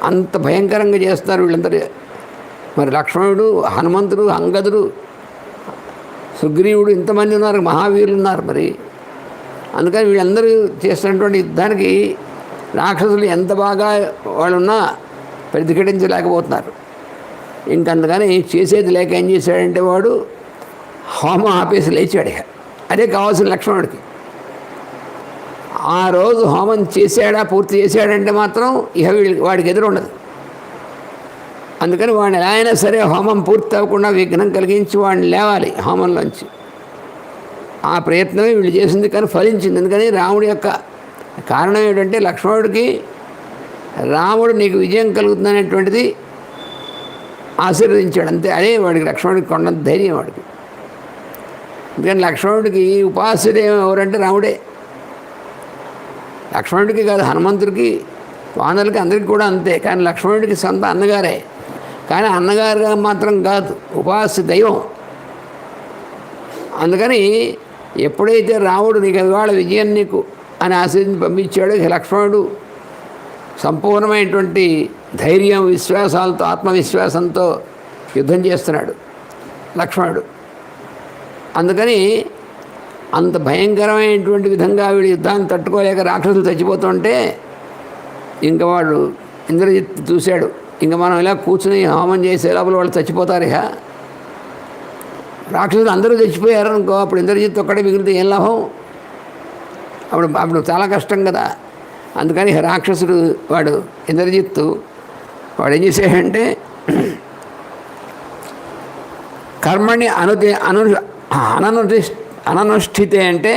అంత భయంకరంగా చేస్తున్నారు వీళ్ళందరూ. మరి లక్ష్మణుడు, హనుమంతుడు, అంగదుడు, సుగ్రీవుడు, ఇంతమంది ఉన్నారు, మహావీరులు ఉన్నారు. మరి అందుకని వీళ్ళందరూ చేస్తున్నటువంటి యుద్ధానికి రాక్షసులు ఎంత బాగా వాళ్ళున్నా ప్రతిఘటించలేకపోతున్నారు. ఇంకంతగానే చేసేది లేక ఏం చేశాడంటే వాడు హోమం ఆపేసి లేచాడు. అదే కావాల్సిన లక్ష్మణుడికి. ఆ రోజు హోమం చేశాడా, పూర్తి చేశాడంటే మాత్రం ఇక వాడికి ఎదురు ఉండదు. అందుకని వాడిని ఎలా అయినా సరే హోమం పూర్తి అవ్వకుండా విఘ్నం కలిగించి వాడిని లేవాలి హోమంలోంచి. ఆ ప్రయత్నమే వీళ్ళు చేసింది, కానీ ఫలించింది. ఎందుకని రాముడి యొక్క కారణం ఏంటంటే లక్ష్మణుడికి రాముడు నీకు విజయం కలుగుతుందనేటువంటిది ఆశీర్వదించాడు అంతే. అదే వాడికి లక్ష్మణుడికి కొండంత ధైర్యం వాడికి. ఎందుకని లక్ష్మణుడికి ఉపాసుడు ఎవరంటే రాముడే. లక్ష్మణుడికి కాదు, హనుమంతుడికి, వానరులకి, అందరికీ కూడా అంతే. కానీ లక్ష్మణుడికి సొంత అన్నగారే. కానీ అన్నగారుగా మాత్రం కాదు, ఉపాస్య దైవం. అందుకని ఎప్పుడైతే రాముడు నీకు ఇవాళ విజయం నీకు అని ఆశీర్వదించి పంపించాడో, లక్ష్మణుడు సంపూర్ణమైనటువంటి ధైర్యం, విశ్వాసాలతో, ఆత్మవిశ్వాసంతో యుద్ధం చేస్తున్నాడు లక్ష్మణుడు. అందుకని అంత భయంకరమైనటువంటి విధంగా వీడు యుద్ధాన్ని తట్టుకోలేక రాక్షసులు చచ్చిపోతుంటే ఇంకా వాడు ఇంద్రజిత్ చూశాడు, ఇంకా మనం ఇలా కూర్చుని హోమం చేసే లోపల వాళ్ళు చచ్చిపోతారు. ఇక రాక్షసులు అందరూ చచ్చిపోయారు అనుకో, అప్పుడు ఇంద్రజిత్ ఒక్కడే మిగిలితే ఏం లాభం? అప్పుడు చాలా కష్టం కదా. అందుకని రాక్షసుడు వాడు ఇంద్రజిత్తు వాడు ఏం చేశాడంటే కర్మని అననుష్ఠితే అంటే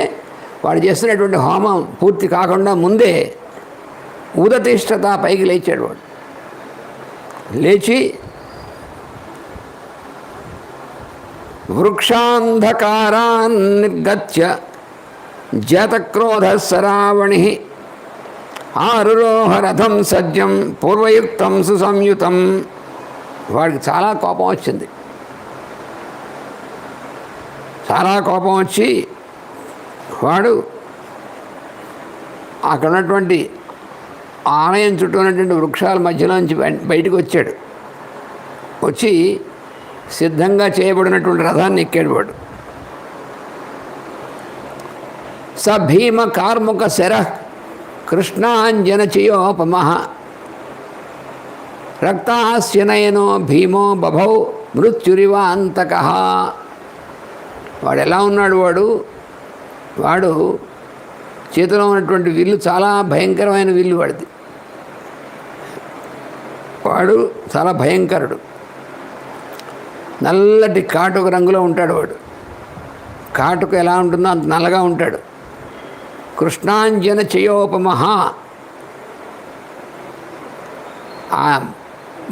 వాడు చేస్తున్నటువంటి హోమం పూర్తి కాకుండా ముందే ఉదతిష్టత పైకి లేచాడు. వాడు లేచి వృక్షాంధకారాన్ నిర్గత్య జాతక్రోధ సరావణి ఆరురోహ రథం సజ్జం పూర్వయుక్తం సుసంయుతం. వాడికి చాలా కోపం వచ్చింది. చాలా కోపం వచ్చి వాడు అక్కడ ఉన్నటువంటి ఆలయం చుట్టూ ఉన్నటువంటి వృక్షాల మధ్యలోంచి బయటకు వచ్చాడు. వచ్చి సిద్ధంగా చేయబడినటువంటి రథాన్ని ఎక్కాడు వాడు. స భీమ కార్ముక శర కృష్ణాంజన చయోపమ రక్తాస్యనయనో భీమో బభౌ మృత్యురివాంతక. వాడు ఎలా ఉన్నాడు? వాడు చేతిలో ఉన్నటువంటి విల్లు చాలా భయంకరమైన విల్లు వాడిది. వాడు చాలా భయంకరుడు. నల్లటి కాటుక రంగులో ఉంటాడు వాడు. కాటుక ఎలా ఉంటుందో అంత నల్లగా ఉంటాడు. కృష్ణాంజన చయోపమహ,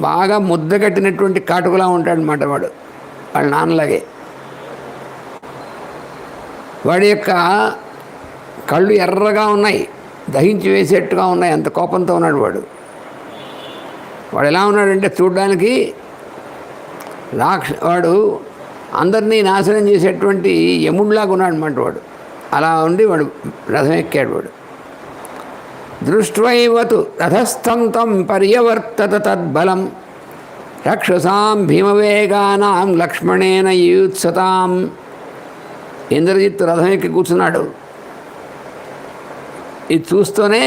బాగా ముద్ద కట్టినటువంటి కాటుకలా ఉంటాడనమాట వాడు, వాళ్ళ నాన్నలాగే. వాడి యొక్క కళ్ళు ఎర్రగా ఉన్నాయి, దహించి వేసేట్టుగా ఉన్నాయి, అంత కోపంతో ఉన్నాడు వాడు. వాడు ఎలా ఉన్నాడంటే చూడ్డానికి వాడు అందరినీ నాశనం చేసేటువంటి యముడిలాగా ఉన్నాడు అన్నమాట వాడు. అలా ఉండి వాడు రథం ఎక్కాడు వాడు. దృష్ట్వైవతు రథస్థం తం పర్యవర్తత తద్బలం రక్షసాం భీమవేగానాం లక్ష్మణేన యూత్సతాం. ఇంద్రజిత్తు రథం ఎక్కి కూర్చున్నాడు. ఇది చూస్తూనే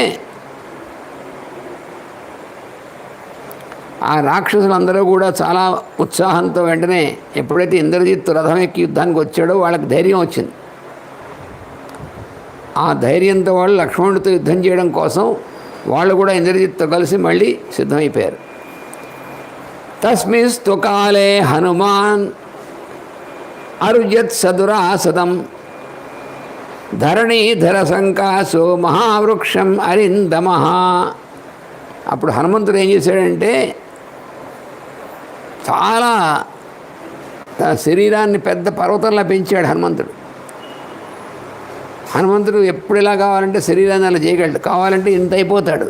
ఆ రాక్షసులందరూ కూడా చాలా ఉత్సాహంతో వెంటనే ఎప్పుడైతే ఇంద్రజిత్తు రథం ఎక్కి యుద్ధానికి వచ్చాడో వాళ్ళకి ధైర్యం వచ్చింది. ఆ ధైర్యంతో వాళ్ళు లక్ష్మణుడితో యుద్ధం చేయడం కోసం వాళ్ళు కూడా ఇంద్రజిత్తో కలిసి మళ్ళీ సిద్ధమైపోయారు. తస్మిస్తు కాలే హనుమాన్ అరుజత్ సదురాసదం ధరణీధర సంకాసో మహావృక్షం అరిందమ. అప్పుడు హనుమంతుడు ఏం చేశాడంటే చాలా తన శరీరాన్ని పెద్ద పర్వతంలా పెంచాడు హనుమంతుడు. హనుమంతుడు ఎప్పుడు ఎలా కావాలంటే శరీరాన్ని అలా చేయగలడు, కావాలంటే ఇంత అయిపోతాడు.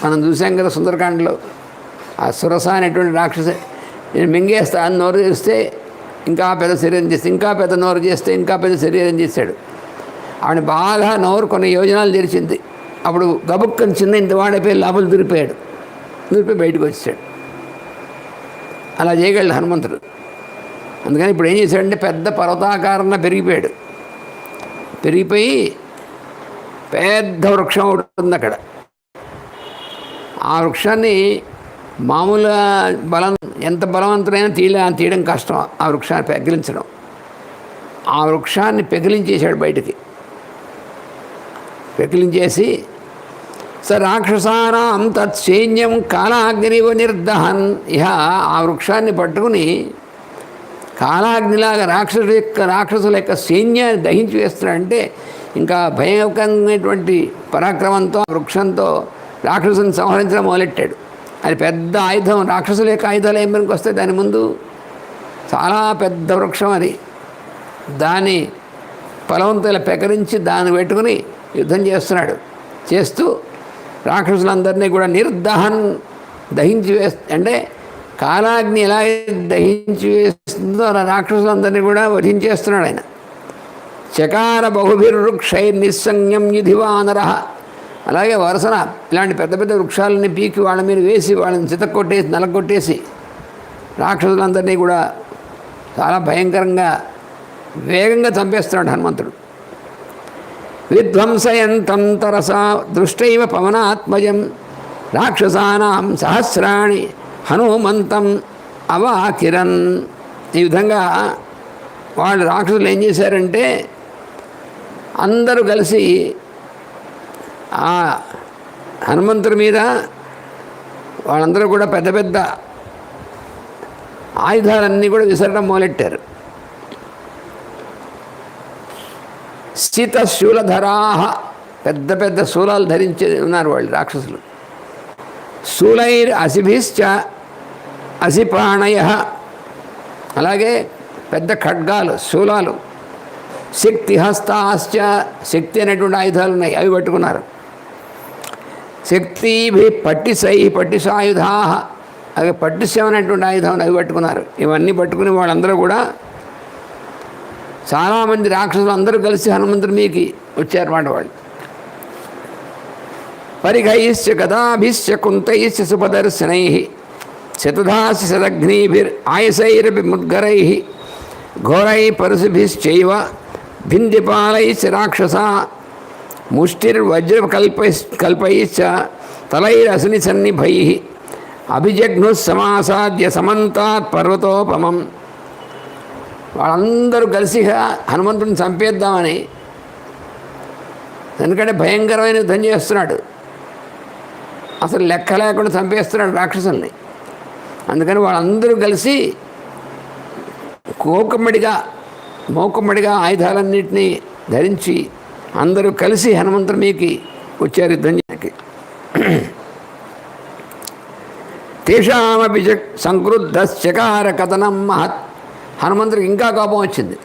మనం చూసాం కదా సుందరకాండలో, ఆ సురస అనేటువంటి రాక్షస నేను మింగేస్తా అని నోరు చేస్తే ఇంకా పెద్ద శరీరం చేస్తే, ఇంకా పెద్ద నోరు చేస్తే ఇంకా పెద్ద శరీరం చేశాడు. ఆవిడ బాగా నోరు కొన్ని యోజనాలు తెరిచింది. అప్పుడు గబుక్కని చిన్న ఇంత వాడైపోయి లోపల దూరిపోయాడు, దూరిపోయి బయటకు వచ్చాడు. అలా చేయగలడు హనుమంతుడు. అందుకని ఇప్పుడు ఏం చేశాడంటే పెద్ద పర్వతాకారంగా పెరిగిపోయి పెద్ద వృక్షం ఉంటుంది అక్కడ. ఆ వృక్షాన్ని మామూలుగా ఎంత బలవంతుడైనా తీయడం కష్టం. ఆ వృక్షాన్ని పెగిలించడం, ఆ వృక్షాన్ని పెగిలించేశాడు బయటికి. పెకిలించేసి స రాక్షసానాం తత్సైన్యం కాలాగ్నివ నిర్దహన్. ఇహ ఆ వృక్షాన్ని పట్టుకుని కాలాగ్నిలాగా రాక్షసుల యొక్క సైన్యాన్ని దహించి వేస్తున్నాడంటే ఇంకా భయంకరమైనటువంటి పరాక్రమంతో ఆ వృక్షంతో రాక్షసుని సంహరించడం మొదలెట్టాడు. అది పెద్ద ఆయుధం. రాక్షసుల యొక్క ఆయుధాలు ఏం పనికి వస్తాయి దాని ముందు? చాలా పెద్ద వృక్షం అది. దాన్ని బలవంతుల పెకరించి దాన్ని పెట్టుకుని యుద్ధం చేస్తున్నాడు. చేస్తూ రాక్షసులందరినీ కూడా నిర్దహన్ దహించి అంటే కాలాగ్ని ఎలా దహించి వేస్తుందో అలా రాక్షసులందరినీ కూడా వధించేస్తున్నాడు ఆయన. చకార బహుభిర్వృక్షై నిస్సంజ్ఞం యుధివానర. అలాగే వరుసన ఇలాంటి పెద్ద పెద్ద వృక్షాలని పీకి వాళ్ళ మీద వేసి వాళ్ళని చితక్కొట్టేసి నలగొట్టేసి రాక్షసులందరినీ కూడా చాలా భయంకరంగా వేగంగా చంపేస్తున్నాడు హనుమంతుడు. విధ్వంసయంతం తరసా దృష్టైవ పవనాత్మజం రాక్షసానాం సహస్రాణి హనుమంతం అవాకిరన్. ఈ విధంగా వాళ్ళు రాక్షసులు ఏం చేశారంటే అందరూ కలిసి ఆ హనుమంతుడి మీద వాళ్ళందరూ కూడా పెద్ద పెద్ద ఆయుధాలన్నీ కూడా విసరడం మొదలెట్టారు. స్థిత శూలధరాహ, పెద్ద పెద్ద శూలాలు ధరించి ఉన్నారు వాళ్ళు రాక్షసులు. శూలైర్ అసిభిశ్చ అసిపాణయ, అలాగే పెద్ద ఖడ్గాలు శూలాలు. శక్తి హస్తాశ్చ, శక్తి అనేటువంటి ఆయుధాలు ఉన్నాయి, అవి పట్టుకున్నారు. శక్తిభి పట్టిసాయుధా, అవి పట్టిసం అనేటువంటి ఆయుధం అవి పట్టుకున్నారు. ఇవన్నీ పట్టుకుని వాళ్ళందరూ కూడా చాలామంది రాక్షసులు అందరూ కలిసి హనుమంతుడి మీదకి వచ్చారన్నమాట. వాళ్ళు పరిఘైశ్చ గదాభిశ్చ కుంతైశ్చ సుపదర్శనై శతధాశ్చ శతఘ్నీభిర్ ఆయసైరపి ముద్గరై ఘోరై పరశుభిశ్చైవ భిందిపాలైశ్చ రాక్షసా ముష్టిర్వజ్రకల్పైశ్చ తలైరసని సన్నిభై అభిజఘ్ను సమాసాద్య సమంతాత్ పర్వతోపమం. వాళ్ళందరూ కలిసి హనుమంతుడిని చంపేద్దామని, ఎందుకంటే భయంకరమైన యుద్ధం చేస్తున్నాడు, అసలు లెక్క లేకుండా చంపేస్తున్నాడు రాక్షసుల్ని. అందుకని వాళ్ళందరూ కలిసి మోకమ్మడిగా ఆయుధాలన్నింటినీ ధరించి అందరూ కలిసి హనుమంతుడి మీదకి వచ్చారు యుద్ధం చేయడానికి. తేషామపి సంక్రుద్ధశ్చకార కథనం మహత్. హనుమంతుడికి ఇంకా కోపం వచ్చింది.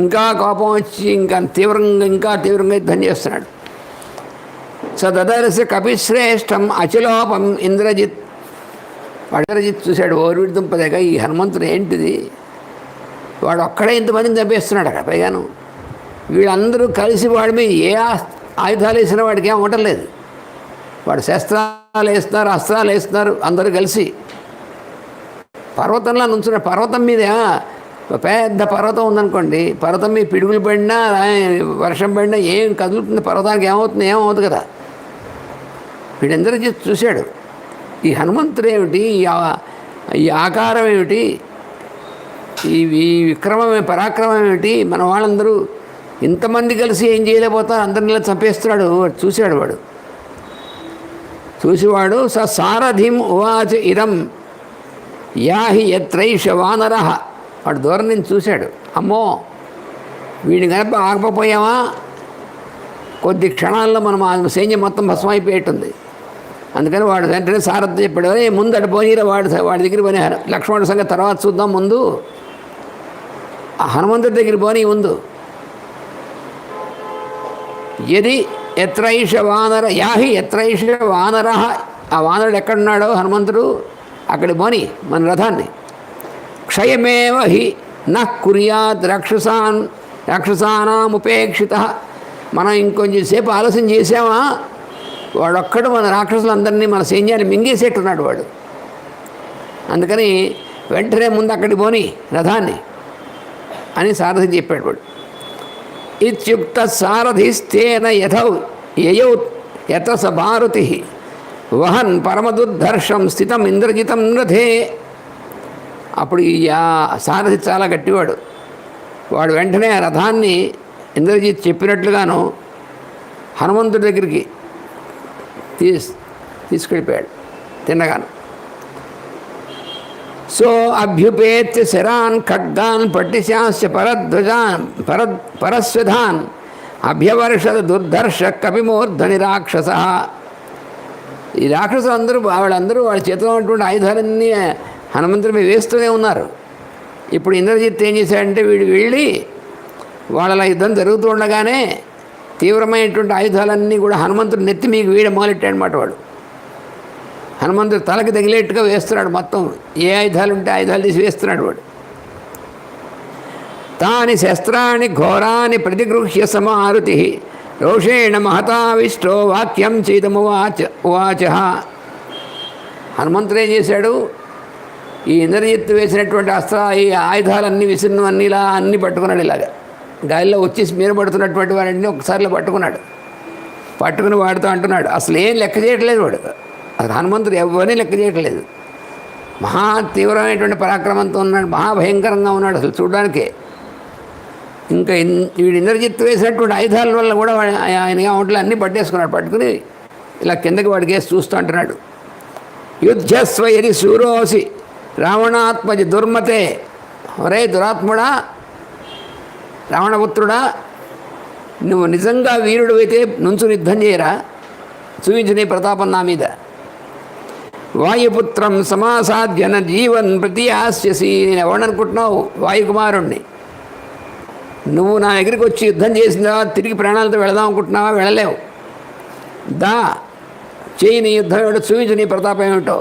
ఇంకా కోపం వచ్చి ఇంకా తీవ్రంగా యుద్ధం చేస్తున్నాడు. సదర్శ కపిశ్రేష్టం అచిలోపం ఇంద్రజిత్. ఇంద్రజిత్ చూశాడు, ఓర్విడి దుంపదేగా ఈ హనుమంతుడు ఏంటిది, వాడు ఒక్కడే ఇంతమందిని చంపేస్తున్నాడు అక్కడ. పైగాను వీళ్ళందరూ కలిసి వాడి మీద ఏ ఆయుధాలు వేసినా వాడికి ఏం ఉండలేదు. వాడు శస్త్రాలు వేస్తున్నారు, అస్త్రాలు వేస్తున్నారు, అందరూ కలిసి పర్వతంలో నుంచున్నాడు. పర్వతం మీద పెద్ద పర్వతం ఉందనుకోండి, పర్వతం మీద పిడుగులు పడినా వర్షం పడినా ఏం కదులుతుంది, పర్వతానికి ఏమవుతుంది కదా. వీడందరూ చూశాడు, ఈ హనుమంతుడు ఏమిటి, ఈ ఆకారం ఏమిటి, ఈ పరాక్రమం ఏమిటి, మన వాళ్ళందరూ ఇంతమంది కలిసి ఏం చేయలేకపోతారు, అందరిని చంపేస్తున్నాడు. చూశాడు వాడు. చూసివాడు సారథిం ఉవాచ ఇదం యాహి యత్రైష వానర. వాడు దూరం నుంచి చూశాడు, అమ్మో వీడిని కనుక ఆగకపోయామా కొద్ది క్షణాల్లో మనం ఆ సైన్యం మొత్తం భస్మైపోయేట్టుంది. అందుకని వాడు వెంటనే సారథి చెప్పాడు, ముందు అటు పోనీరా, వాడి దగ్గర పోనీ, లక్ష్మణుడి సంగతి తర్వాత చూద్దాం, ముందు ఆ హనుమంతుడి దగ్గర పోనీ ముందు. యది ఎత్రైష వానర యాహి ఎత్రైష వానర. ఆ వానరుడు ఎక్కడున్నాడో హనుమంతుడు అక్కడికి పోని మన రథాన్ని. క్షయమేవ హి నః కుర్యాత్ రాక్షసానాముపేక్షిత. మనం ఇంకొంచెం సేపు ఆలస్యం చేసామా వాడొక్కడు మన రాక్షసులందరినీ మన సైన్యాన్ని మింగేసేట్టున్నాడు వాడు. అందుకని వెంటనే ముందు అక్కడికి పోని రథాన్ని అని సారథి చెప్పాడు వాడు. ఇత్యుక్త సారథిస్తేన యయౌ యత స భారతి వహన్ పరమదుర్ధర్షం స్థితం ఇంద్రజితం రథే. అప్పుడు ఈ సారథి చాలా గట్టివాడు. వాడు వెంటనే ఆ రథాన్ని ఇంద్రజిత్ చెప్పినట్లుగాను హనుమంతుడి దగ్గరికి తీసుకెళ్ళిపోయాడు తిన్నగాను. సో అభ్యుపేత్య శరాన్ ఖడ్గాన్ పట్టిశాస్య పరస్వధాన్ అభ్యవర్షద దుర్ధర్ష కపిమూర్ధని రాక్షస. ఈ రాక్షసులు అందరూ వాళ్ళందరూ వాళ్ళ చేతిలో ఉన్నటువంటి ఆయుధాలన్నీ హనుమంతుడి మీద వేస్తూనే ఉన్నారు. ఇప్పుడు ఇంద్రజిత్ ఏం చేశాడంటే వీడు వెళ్ళి వాళ్ళ యుద్ధం జరుగుతూ ఉండగానే తీవ్రమైనటువంటి ఆయుధాలన్నీ కూడా హనుమంతుడు నెత్తి మీకు వీడ మొదలెట్టాడనమాట. వాడు హనుమంతుడు తలకి తగిలేట్టుగా వేస్తున్నాడు. మొత్తం ఏ ఆయుధాలు ఉంటే ఆయుధాలు తీసి వేస్తున్నాడు వాడు. తాని శస్త్రాన్ని ఘోరాన్ని ప్రతిగృహ్య సమారుతి రోషేణ మహతావిష్టో వాక్యం ఉవాచ. హనుమంతుడు ఏం చేశాడు, ఈ ఇంద్రజిత్తు వేసినటువంటి ఈ ఆయుధాలన్నీ విసిరినవన్నీ ఇలా అన్నీ పట్టుకున్నాడు. ఇలాగా గాలిలో వచ్చి మీద పడుతున్నటువంటి వాడిని ఒకసారిలో పట్టుకుని వాడుతూ అంటున్నాడు. అసలు ఏం లెక్క చేయట్లేదు వాడు. అసలు హనుమంతుడు ఎవరిని లెక్క చేయట్లేదు. మహా తీవ్రమైనటువంటి పరాక్రమంతో ఉన్నాడు, మహాభయంకరంగా ఉన్నాడు అసలు చూడడానికే. ఇంకా వీడు ఇంద్రజిత్తు వేసినటువంటి ఆయుధాల వల్ల కూడా ఆయన ఒంట్లో అన్నీ పట్టుకుని ఇలా కిందకి వాడికి వేసి చూస్తూ అంటున్నాడు. యుద్ధస్వ యది శూరోసి రావణాత్మజ దుర్మతే. ఒరే దురాత్ముడా, రావణపుత్రుడా, నువ్వు నిజంగా వీరుడు అయితే నుంచు యుద్ధం చేయరా, చూపించు నీ ప్రతాపం నా మీద. వాయుపుత్రం సమాసాధ్యన జీవన్ ప్రతియాస్యసి. నేను ఎవడనుకుంటున్నావు? వాయుకుమారుణ్ణి. నువ్వు నా దగ్గరికి వచ్చి యుద్ధం చేసినా తిరిగి ప్రాణాలతో వెళదాం అనుకుంటున్నావా? వెళ్ళలేవు. దా చేయి, నీ యుద్ధం ఏమిటో చూపించు, నీ ప్రతాపం ఏమిటో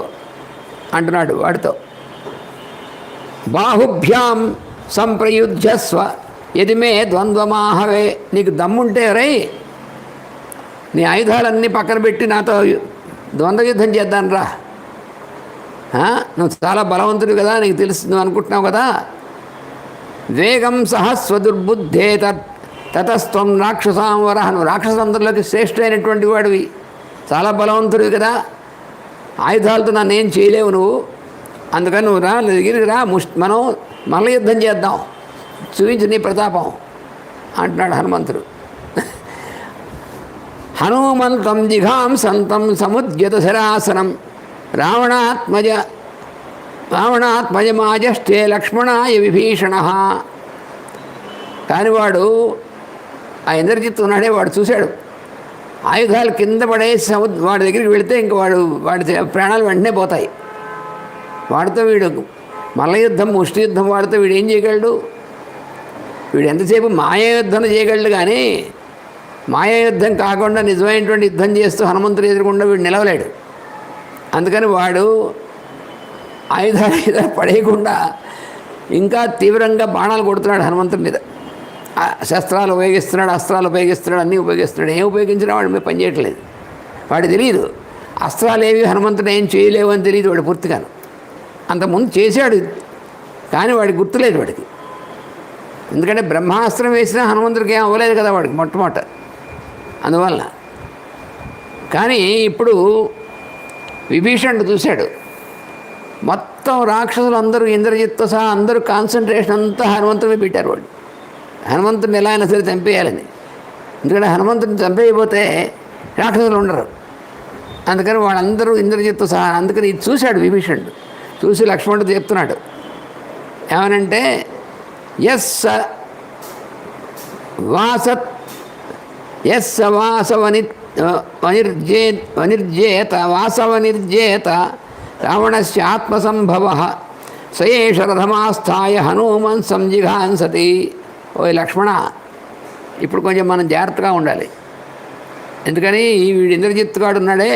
అంటున్నాడు వాడితో. బాహుభ్యాం సంప్రయుధ్యస్వ యది మే ద్వంద్వమాహవే. నీకు దమ్ముంటే రై నీ ఆయుధాలన్నీ పక్కన పెట్టి నాతో ద్వంద్వ యుద్ధం చేద్దాను రా. నువ్వు చాలా బలవంతుడు కదా, నీకు తెలుసు, నువ్వు అనుకుంటున్నావు కదా. వేగం సహస్వ దుర్బుద్ధే తతస్త్వం రాక్షసాంవర. నువ్వు రాక్షసందరిలోకి శ్రేష్ఠమైనటువంటి వాడివి, చాలా బలవంతుడివి కదా, ఆయుధాలతో నన్ను ఏం చేయలేవు నువ్వు. అందుకని నువ్వు రా, నా దగ్గరికి రా, మనం మల్ల యుద్ధం చేద్దాం, చూపించు నీ ప్రతాపం అంటున్నాడు హనుమంతుడు. హనుమంతం జిఘాంసంతం సముద్యత శరాసనం రావణాత్మజమాజష్టే లక్ష్మణాయ విభీషణ. కానీ వాడు ఆ ఇంద్రజిత్తు ఉన్నాడే, వాడు చూశాడు ఆయుధాలు కింద పడేసి వాడి దగ్గరికి వెళితే ఇంక వాడి ప్రాణాలు వెంటనే పోతాయి. వాడితో వీడు మల్ల యుద్ధం, ముష్టి యుద్ధం వాడితో వీడు ఏం చేయగలడు? వీడు ఎంతసేపు మాయాయుద్ధం చేయగలడు, కానీ మాయాయుద్ధం కాకుండా నిజమైనటువంటి యుద్ధం చేస్తూ హనుమంతుడు ఎదురకుండా వీడు నిలవలేడు. అందుకని వాడు ఆయుధాలు పడేయకుండా ఇంకా తీవ్రంగా బాణాలు కొడుతున్నాడు హనుమంతుడి మీద. శస్త్రాలు ఉపయోగిస్తున్నాడు, అస్త్రాలు ఉపయోగిస్తున్నాడు, అన్నీ ఉపయోగిస్తున్నాడు. ఏం ఉపయోగించినా వాడి మీద పనిచేయట్లేదు. వాడు తెలియదు అస్త్రాలు ఏవి హనుమంతుడు ఏం చేయలేవు అని తెలియదు వాడు పూర్తిగాను. అంతకుముందు చేశాడు కానీ వాడికి గుర్తులేదు వాడికి. ఎందుకంటే బ్రహ్మాస్త్రం వేసినా హనుమంతుడికి ఏం అవ్వలేదు కదా వాడికి మొట్టమొదట. అందువల్ల కానీ ఇప్పుడు విభీషణుడు చూశాడు, మొత్తం రాక్షసులు అందరూ ఇంద్రజిత్తు సహా అందరూ కాన్సన్ట్రేషన్ అంతా హనుమంతుడిని పెట్టారు. వాళ్ళు హనుమంతుడిని ఎలా అయినా సరే చంపేయాలని. ఎందుకంటే హనుమంతుడిని చంపేయకపోతే రాక్షసులు ఉండరు. అందుకని వాళ్ళందరూ ఇంద్రజిత్తు సహా. అందుకని ఇది చూశాడు విభీషణుడు. చూసి లక్ష్మణుడు చెప్తున్నాడు ఏమనంటే, ఎస్ వాసవనిర్జేత రావణస్య ఆత్మసంభవ సయేష రథమాస్థాయ హనుమన్ సంజిఘాంసతి. ఓ లక్ష్మణ, ఇప్పుడు కొంచెం మనం జాగ్రత్తగా ఉండాలి. ఎందుకని వీడు ఇంద్రజిత్తుగాడు ఉన్నాడే,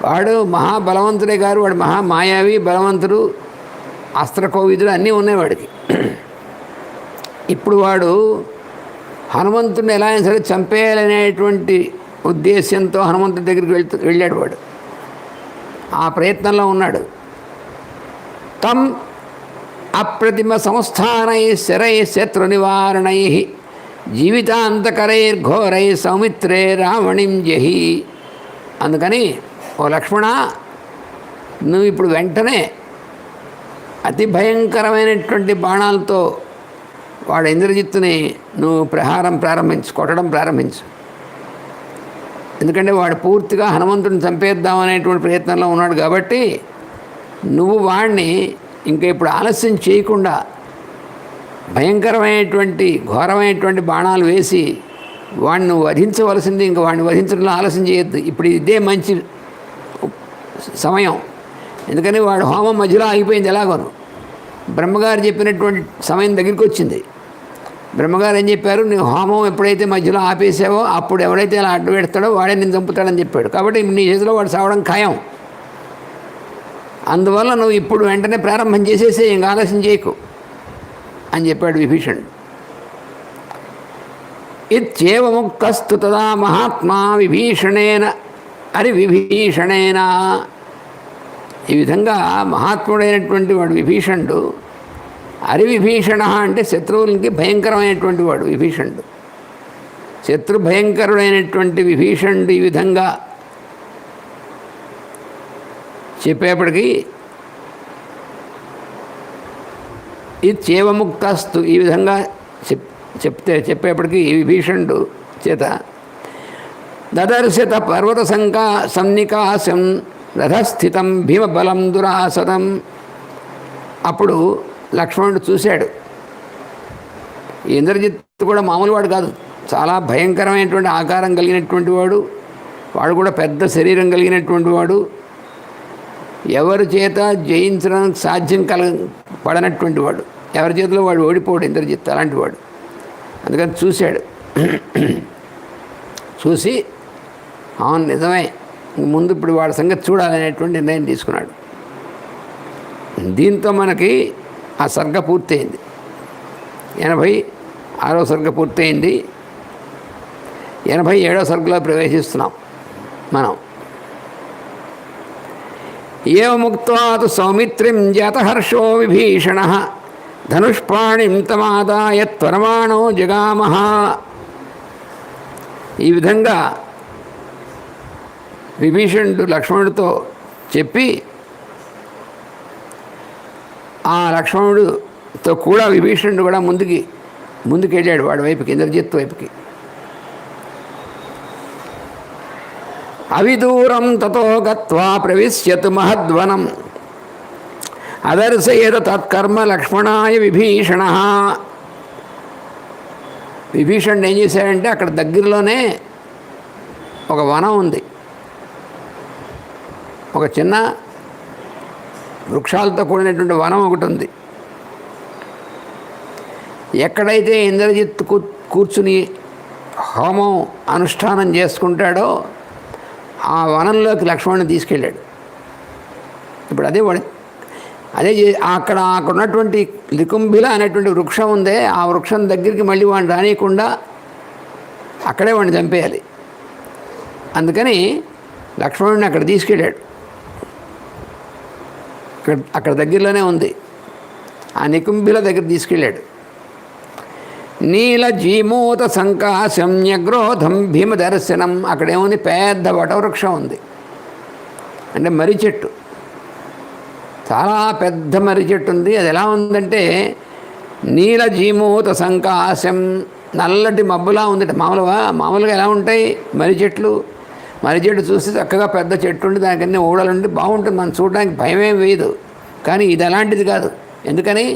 వాడు మహాబలవంతుడే గారు, వాడు మహామాయావి బలవంతుడు, అస్త్రకోవిదుడు అన్నీ ఉన్నాయి వాడికి. ఇప్పుడు వాడు హనుమంతుడిని ఎలా అయినా సరే చంపేయాలనేటువంటి ఉద్దేశ్యంతో హనుమంతుడి దగ్గరికి వెళ్ళాడు. వాడు ఆ ప్రయత్నంలో ఉన్నాడు. తం అప్రతిమ సంస్థానై శరై శత్రు నివారణై జీవితాంతకరైర్ఘోరై సౌమిత్రే రావణిం జహి. అందుకని ఓ లక్ష్మణ, నువ్వు ఇప్పుడు వెంటనే అతి భయంకరమైనటువంటి బాణాలతో వాడు ఇంద్రజిత్తుని నువ్వు కొట్టడం ప్రారంభించు. ఎందుకంటే వాడు పూర్తిగా హనుమంతుడిని చంపేద్దాం అనేటువంటి ప్రయత్నంలో ఉన్నాడు కాబట్టి నువ్వు వాడిని ఇంకా ఇప్పుడు ఆలస్యం చేయకుండా భయంకరమైనటువంటి ఘోరమైనటువంటి బాణాలు వేసి వాడిని వధించవలసింది. ఇంకా వాడిని వధించడంలో ఆలస్యం చేయొద్దు. ఇప్పుడు ఇదే మంచి సమయం. ఎందుకని వాడు హోమం మధ్యలో ఆగిపోయింది. ఎలాగోను బ్రహ్మగారు చెప్పినటువంటి సమయం దగ్గరికి వచ్చింది. బ్రహ్మగారు ఏం చెప్పారు, నీ హోమం ఎప్పుడైతే మధ్యలో ఆపేసావో అప్పుడు ఎవడైతే అలా అడ్డు పెడతాడో వాడే నేను చంపుతాడని చెప్పాడు. కాబట్టి నీ చేతిలో వాడు సావడం ఖాయం. అందువల్ల నువ్వు ఇప్పుడు వెంటనే ప్రారంభం చేసేసే, ఇంకా ఆలస్యం చేయకు అని చెప్పాడు విభీషణుడు. ఇత్యేవ ముక్తస్తు తదా మహాత్మా విభీషణేన విభీషణేన. ఈ విధంగా మహాత్ముడైనటువంటి వాడు విభీషణుడు. విభీషణ అంటే శత్రువులకి భయంకరమైనటువంటి వాడు విభీషణుడు. శత్రు భయంకరుడైనటువంటి విభీషణుడు ఈ విధంగా చెప్పేప్పటికీ ఇత్యేవముక్తస్తు ఈ విధంగా చెప్పేప్పటికీ విభీషణుడు చేత దదర్శత పర్వత సన్నికాశం రథస్థితం భీమబలం దురాసతం. అప్పుడు లక్ష్మణుడు చూశాడు. ఇంద్రజిత్తు కూడా మామూలు వాడు కాదు, చాలా భయంకరమైనటువంటి ఆకారం కలిగినటువంటి వాడు. వాడు కూడా పెద్ద శరీరం కలిగినటువంటి వాడు. ఎవరి చేత జయించడానికి సాధ్యం పడనటువంటి వాడు. ఎవరి చేతిలో వాడు ఓడిపోడు ఇంద్రజిత్తు, అలాంటి వాడు. అందుకని చూశాడు. చూసి అవును నిజమే, ముందు ఇప్పుడు వాడి సంగతి చూడాలనేటువంటి నిర్ణయం తీసుకున్నాడు. దీంతో మనకి ఆ సర్గ పూర్తయింది. 86వ సర్గ పూర్తయింది. 87వ సర్గలో ప్రవేశిస్తున్నాం మనం. ఏవముక్త్వా తు సౌమిత్రిం జాతహర్షో విభీషణ ధనుష్పాణిం తమాదాయ త్వరమాణో జగామహ. ఈ విధంగా విభీషణుడు లక్ష్మణుడితో చెప్పి ఆ లక్ష్మణుడితో కూడా విభీషణుడు కూడా ముందుకు వెళ్ళాడు వాడి వైపుకి, ఇంద్రజిత్తు వైపుకి. అవిదూరం తతో గత్వా ప్రవిశ్యత్ మహద్వనం అదర్శయేత తత్కర్మ లక్ష్మణాయ విభీషణ. విభీషణుడు ఏం చేశాడంటే అక్కడ దగ్గరలోనే ఒక వనం ఉంది. ఒక చిన్న వృక్షాలతో కూడినటువంటి వనం ఒకటి ఉంది. ఎక్కడైతే ఇంద్రజిత్తు కూర్చుని హోమం అనుష్ఠానం చేసుకుంటాడో ఆ వనంలోకి లక్ష్మణుని తీసుకెళ్ళాడు. ఇప్పుడు అదే అక్కడ ఉన్నటువంటి లికుంభిల అనేటువంటి వృక్షం ఉందే, ఆ వృక్షం దగ్గరికి మళ్ళీ వాడిని రానియకుండా అక్కడే వాడిని చంపేయాలి. అందుకని లక్ష్మణుడిని అక్కడ తీసుకెళ్ళాడు. అక్కడ దగ్గరలోనే ఉంది. ఆ నికుంభిల దగ్గర తీసుకెళ్ళాడు. నీల జీమూత సంకాశం న్యగ్రోధం భీమదర్శనం. అక్కడేముంది, పెద్ద వటవృక్షం ఉంది. అంటే మర్రి చెట్టు, చాలా పెద్ద మర్రి చెట్టు ఉంది. అది ఎలా ఉందంటే నీల జీమూత సంకాశం, నల్లటి మబ్బులా ఉంది. మామూలుగా ఎలా ఉంటాయి మర్రి చెట్లు? మర్రి చెట్టు చూస్తే చక్కగా పెద్ద చెట్టు ఉండి దానికన్నీ ఊడలుండి బాగుంటుంది, మనం చూడడానికి భయమేం వేయదు. కానీ ఇది అలాంటిది కాదు. ఎందుకని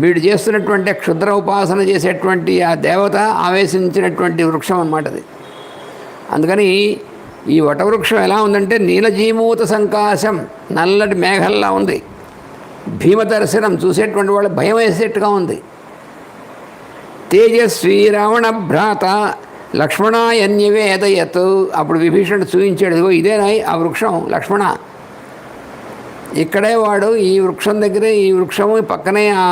వీడు చేస్తున్నటువంటి క్షుద్ర ఉపాసన చేసేటువంటి ఆ దేవత ఆవేశించినటువంటి వృక్షం అన్నమాట అది. అందుకని ఈ వటవృక్షం ఎలా ఉందంటే నీలజీమూత సంకాశం, నల్లటి మేఘల్లా ఉంది. భీమదర్శనం, చూసేటువంటి వాళ్ళు భయం వేసేట్టుగా ఉంది. తేజస్వీ రావణ భ్రాత లక్ష్మణాయన్యవేదయత్. అప్పుడు విభీషణుడు చూపించాడు, ఇదేనా ఆ వృక్షం లక్ష్మణ, ఇక్కడే వాడు ఈ వృక్షం దగ్గరే, ఈ వృక్షము పక్కనే ఆ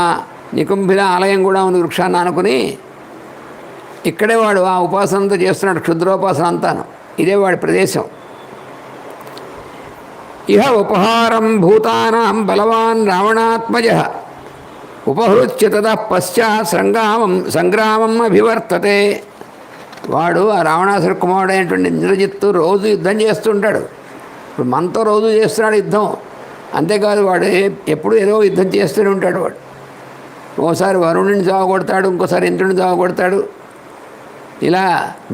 నికుంభిల ఆలయం కూడా ఉంది వృక్షాన్ని అనుకుని, ఇక్కడే వాడు ఆ ఉపాసనంతో చేస్తున్నాడు, క్షుద్రోపాసన అంతాను. ఇదే వాడి ప్రదేశం. ఇహ ఉపహారం భూతానాం బలవాన్ రావణాత్మజ ఉపహృత్య తతః పశ్చాత్ సంగ్రామం అభివర్తతే. వాడు ఆ రావణాసుర కుమారుడైనటువంటి ఇంద్రజిత్తు రోజు యుద్ధం చేస్తుంటాడు. ఇప్పుడు మనతో రోజు చేస్తున్నాడు యుద్ధం. అంతేకాదు వాడు ఎప్పుడు ఏదో యుద్ధం చేస్తూనే ఉంటాడు. వాడు ఓసారి వరుణుడిని చావగొడతాడు, ఇంకోసారి ఇంద్రుడిని చావగొడతాడు. ఇలా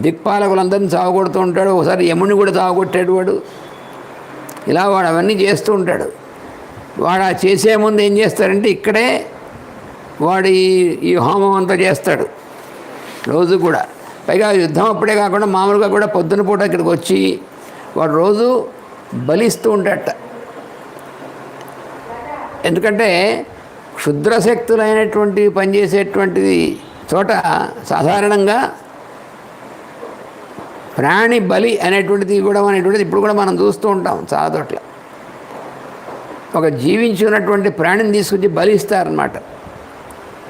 దిక్పాలకులందరినీ చావగొడుతూ ఉంటాడు. ఒకసారి యముని కూడా చావగొట్టాడు వాడు. ఇలా వాడు అవన్నీ చేస్తూ ఉంటాడు. వాడు ఆ చేసే ముందు ఏం చేస్తాడంటే ఇక్కడే వాడు ఈ హోమం అంతా చేస్తాడు రోజు కూడా. పైగా యుద్ధం అప్పుడే కాకుండా మామూలుగా కూడా పొద్దున పూట ఇక్కడికి వచ్చి వాడు రోజు బలిస్తూ ఉంటాడట. ఎందుకంటే క్షుద్రశక్తులైనటువంటి పనిచేసేటువంటిది చోట సాధారణంగా ప్రాణి బలి అనేటువంటిది ఇవ్వడం అనేటువంటిది ఇప్పుడు కూడా మనం చూస్తూ ఉంటాం చాలా చోట్ల. ఒక జీవించి ఉన్నటువంటి ప్రాణిని తీసుకొచ్చి బలి ఇస్తారనమాట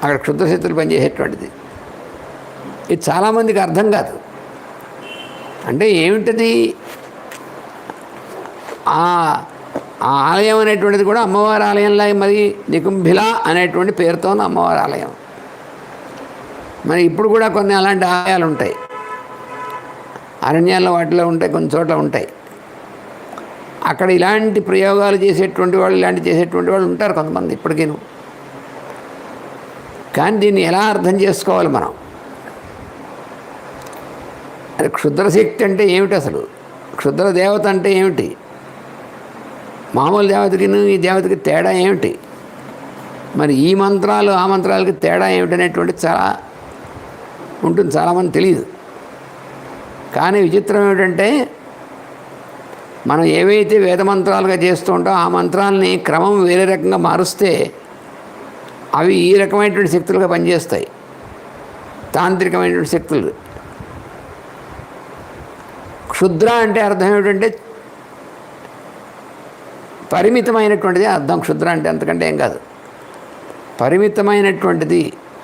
అక్కడ క్షుద్రశక్తులు పనిచేసేటువంటిది. ఇది చాలామందికి అర్థం కాదు. అంటే ఏమిటది? ఆ ఆలయం అనేటువంటిది కూడా అమ్మవారి ఆలయంలా మరి నికుంభిల అనేటువంటి పేరుతో అమ్మవారి ఆలయం. మరి ఇప్పుడు కూడా కొన్ని అలాంటి ఆలయాలు ఉంటాయి, అరణ్యాల్లో వాటిలో ఉంటాయి, కొన్ని చోట్ల ఉంటాయి. అక్కడ ఇలాంటి ప్రయోగాలు చేసేటువంటి వాళ్ళు, ఇలాంటి చేసేటువంటి వాళ్ళు ఉంటారు కొంతమంది ఇప్పటికీను. కానీ దీన్ని ఎలా అర్థం చేసుకోవాలి మనం? అది క్షుద్రశక్తి అంటే ఏమిటి అసలు? క్షుద్ర దేవత అంటే ఏమిటి? మామూలు దేవతకి ఈ దేవతకి తేడా ఏమిటి? మరి ఈ మంత్రాలు ఆ మంత్రాలకి తేడా ఏమిటి అనేటువంటి చాలా ఉంటుంది, చాలామంది తెలియదు. కానీ విచిత్రం ఏమిటంటే మనం ఏవైతే వేదమంత్రాలుగా చేస్తూ ఉంటామో ఆ మంత్రాలని క్రమం వేరే రకంగా మారుస్తే అవి ఈ రకమైనటువంటి శక్తులుగా పనిచేస్తాయి, తాంత్రికమైనటువంటి శక్తులు. క్షుద్ర అంటే అర్థం ఏమిటంటే పరిమితమైనటువంటిది అర్థం. క్షుద్ర అంటే అంతకంటే ఏం కాదు. పరిమితమైనటువంటిది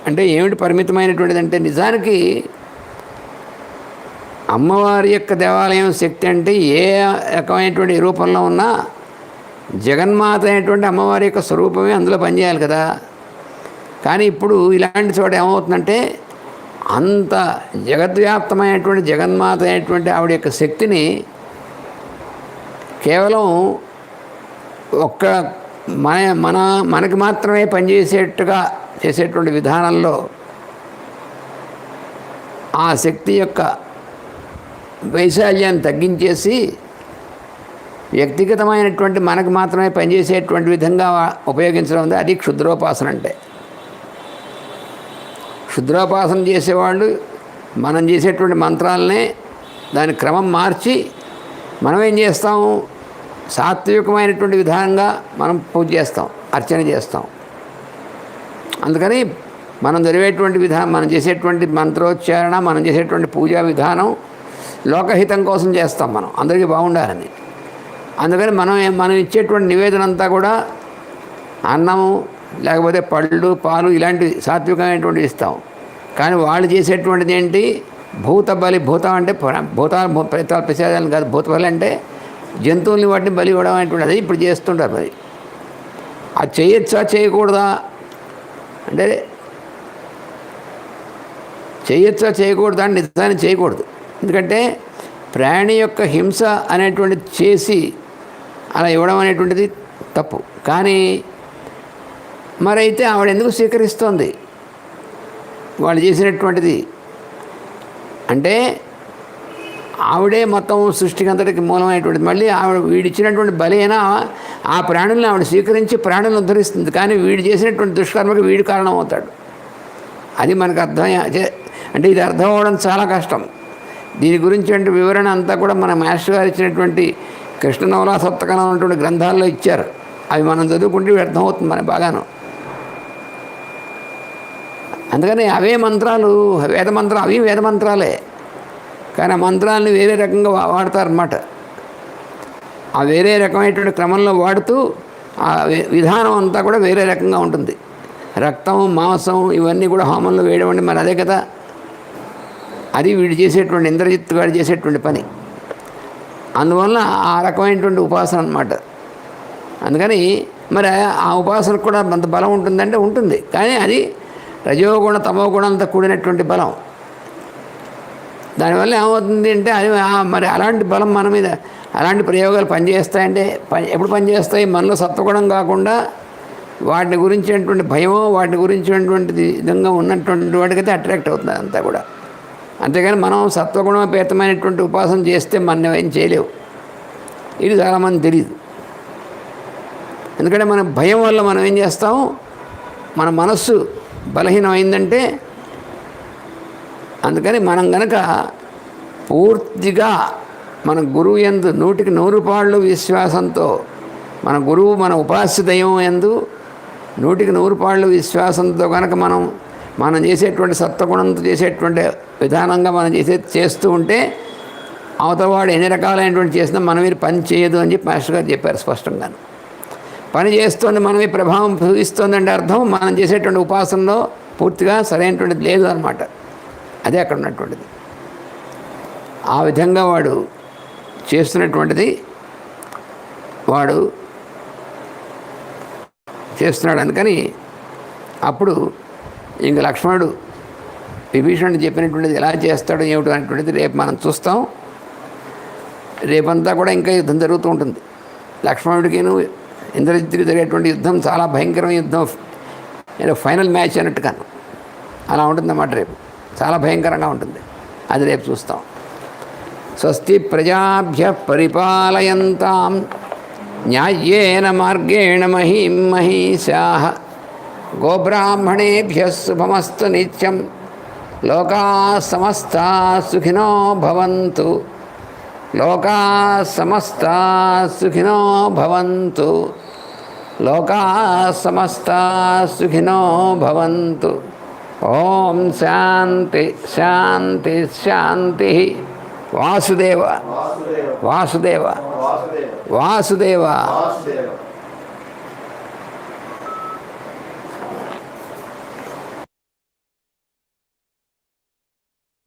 అంటే ఏమిటి? పరిమితమైనటువంటిది అంటే నిజానికి అమ్మవారి యొక్క దేవాలయం శక్తి అంటే ఏ రకమైనటువంటి రూపంలో ఉన్నా జగన్మాత అయినటువంటి అమ్మవారి యొక్క స్వరూపమే అందులో పనిచేయాలి కదా. కానీ ఇప్పుడు ఇలాంటి చోట ఏమవుతుందంటే అంత జగద్వ్యాప్తమైనటువంటి జగన్మాత అయినటువంటి ఆవిడ యొక్క శక్తిని కేవలం ఒక్క మనకి మాత్రమే పనిచేసేట్టుగా చేసేటువంటి విధానంలో ఆ శక్తి యొక్క వైశాల్యాన్ని తగ్గించేసి వ్యక్తిగతమైనటువంటి మనకు మాత్రమే పనిచేసేటువంటి విధంగా ఉపయోగించడం ఉంది. అది క్షుద్రోపాసన అంటే. క్షుద్రోపాసన చేసేవాళ్ళు మనం చేసేటువంటి మంత్రాలనే దాని క్రమం మార్చి మనం ఏం చేస్తాం? సాత్వికమైనటువంటి విధానంగా మనం పూజ చేస్తాం, అర్చన చేస్తాం. అందుకని మనం జరిగేటువంటి విధానం, మనం చేసేటువంటి మంత్రోచ్చారణ, మనం చేసేటువంటి పూజా విధానం లోకహితం కోసం చేస్తాం, మనం అందరికీ బాగుండాలని. అందుకని మనం ఇచ్చేటువంటి నివేదన అంతా కూడా అన్నము లేకపోతే పళ్ళు పాలు ఇలాంటి సాత్వికమైనటువంటి ఇస్తాం. కానీ వాళ్ళు చేసేటువంటిది ఏంటి? భూత బలి. భూతం అంటే భూతాలు ప్రేతాలు ప్రసాదాలు కాదు. భూత బలి అంటే జంతువుల్ని వాటిని బలి ఇవ్వడం అనేటువంటి అది ఇప్పుడు చేస్తుంటారు. మరి అది చేయొచ్చా చేయకూడదా అంటే చేయొచ్చా చేయకూడదా అని నిజాన్ని చేయకూడదు. ఎందుకంటే ప్రాణి యొక్క హింస అనేటువంటిది చేసి అలా ఇవ్వడం అనేటువంటిది తప్పు. కానీ మరైతే ఆవిడ ఎందుకు స్వీకరిస్తోంది వాళ్ళు చేసినటువంటిది? అంటే ఆవిడే మొత్తం సృష్టికంతటికి మూలమైనటువంటిది. మళ్ళీ ఆవిడ వీడిచ్చినటువంటి బలి అయినా ఆ ప్రాణుల్ని ఆవిడ స్వీకరించి ప్రాణులను ఉద్ధరిస్తుంది. కానీ వీడు చేసినటువంటి దుష్కర్మకి వీడు కారణం అవుతాడు. అది మనకు అంటే ఇది అర్థం అవ్వడం చాలా కష్టం. దీని గురించి అంటే వివరణ అంతా కూడా మన మాస్టర్ గారు ఇచ్చినటువంటి కృష్ణనవలా సప్తకం అనేటువంటి గ్రంథాల్లో ఇచ్చారు. అవి మనం చదువుకుంటే అర్థమవుతుంది మనకు బాగాను. అందుకని అవే మంత్రాలు, వేదమంత్రాలు, అవి వేదమంత్రాలే. కానీ ఆ మంత్రాలని వేరే రకంగా వాడతారన్నమాట. ఆ వేరే రకమైనటువంటి క్రమంలో వాడుతూ ఆ విధానం అంతా కూడా వేరే రకంగా ఉంటుంది. రక్తం, మాంసం ఇవన్నీ కూడా హోమంలో వేయడం అంటే మరి అదే కదా. అది వీడు చేసేటువంటి ఇంద్రజిత్ గారు చేసేటువంటి పని. అందువల్ల ఆ రకమైనటువంటి ఉపాసన అన్నమాట. అందుకని మరి ఆ ఉపాసనకు కూడా అంత బలం ఉంటుందంటే ఉంటుంది. కానీ అది రజోగుణ తమోగుణంతో కూడినటువంటి బలం. దానివల్ల ఏమవుతుంది అంటే అది మరి అలాంటి బలం మన మీద, అలాంటి ప్రయోగాలు పనిచేస్తాయంటే ఎప్పుడు పనిచేస్తాయి? మనలో సత్వగుణం కాకుండా వాటిని గురించినటువంటి భయమో వాటిని గురించినటువంటి విధంగా ఉన్నటువంటి వాటికైతే అట్రాక్ట్ అవుతుంది అంతా కూడా. అంతేగాని మనం సత్వగుణోపేతమైనటువంటి ఉపాసన చేస్తే మనం ఏం చేయలేవు. ఇది చాలామంది తెలియదు. ఎందుకంటే మన భయం వల్ల మనం ఏం చేస్తాం, మన మనస్సు బలహీనమైందంటే, అందుకని మనం గనక పూర్తిగా మన గురువు యందు 100% విశ్వాసంతో, మన గురువు మన ఉపాస్య దైవం యందు 100% విశ్వాసంతో కనుక మనం చేసేటువంటి సత్వగుణంతో చేసేటువంటి విధానంగా మనం చేస్తూ ఉంటే అవతలవాడు ఎన్ని రకాలైనటువంటి చేసినా మన మీద పని చేయదు అని చెప్పి మాస్టర్ గారు చెప్పారు స్పష్టంగా. పని చేస్తుంది, మన మీద ప్రభావం చూపిస్తుందంటే అర్థం మనం చేసేటువంటి ఉపాసనలో పూర్తిగా సరైనటువంటిది లేదు అన్నమాట. అదే అక్కడ ఉన్నటువంటిది. ఆ విధంగా వాడు చేస్తున్నటువంటిది వాడు చేస్తున్నాడు. అందుకని అప్పుడు ఇంక లక్ష్మణుడు విభీషణుడు చెప్పినటువంటిది ఎలా చేస్తాడో ఏమిటో అనేటువంటిది రేపు మనం చూస్తాం. రేపంతా కూడా ఇంకా యుద్ధం జరుగుతూ ఉంటుంది. లక్ష్మణుడికిను ఇంద్రజిత్తుకి జరిగేటువంటి యుద్ధం చాలా భయంకరమైన యుద్ధం, ఏదో ఫైనల్ మ్యాచ్ అన్నట్టుగాను అలా ఉంటుందన్నమాట. రేపు చాలా భయంకరంగా ఉంటుంది. అది రేపు చూస్తాం. స్వస్తి ప్రజాభ్య పరిపాలయంతాం న్యాయేన మార్గేణ మహీం మహీషాః గోబ్రాహ్మణేభ్యః శుభమస్తు నిత్యం. లోకాః సమస్తాః సుఖినో భవంతు. లోకాః సమస్తాః సుఖినో భవంతు. లోకాః సమస్తాః సుఖినో భవంతు. ఓం శాంతి శాంతి శాంతి. వాసుదేవ వాసుదేవ వాసుదేవ.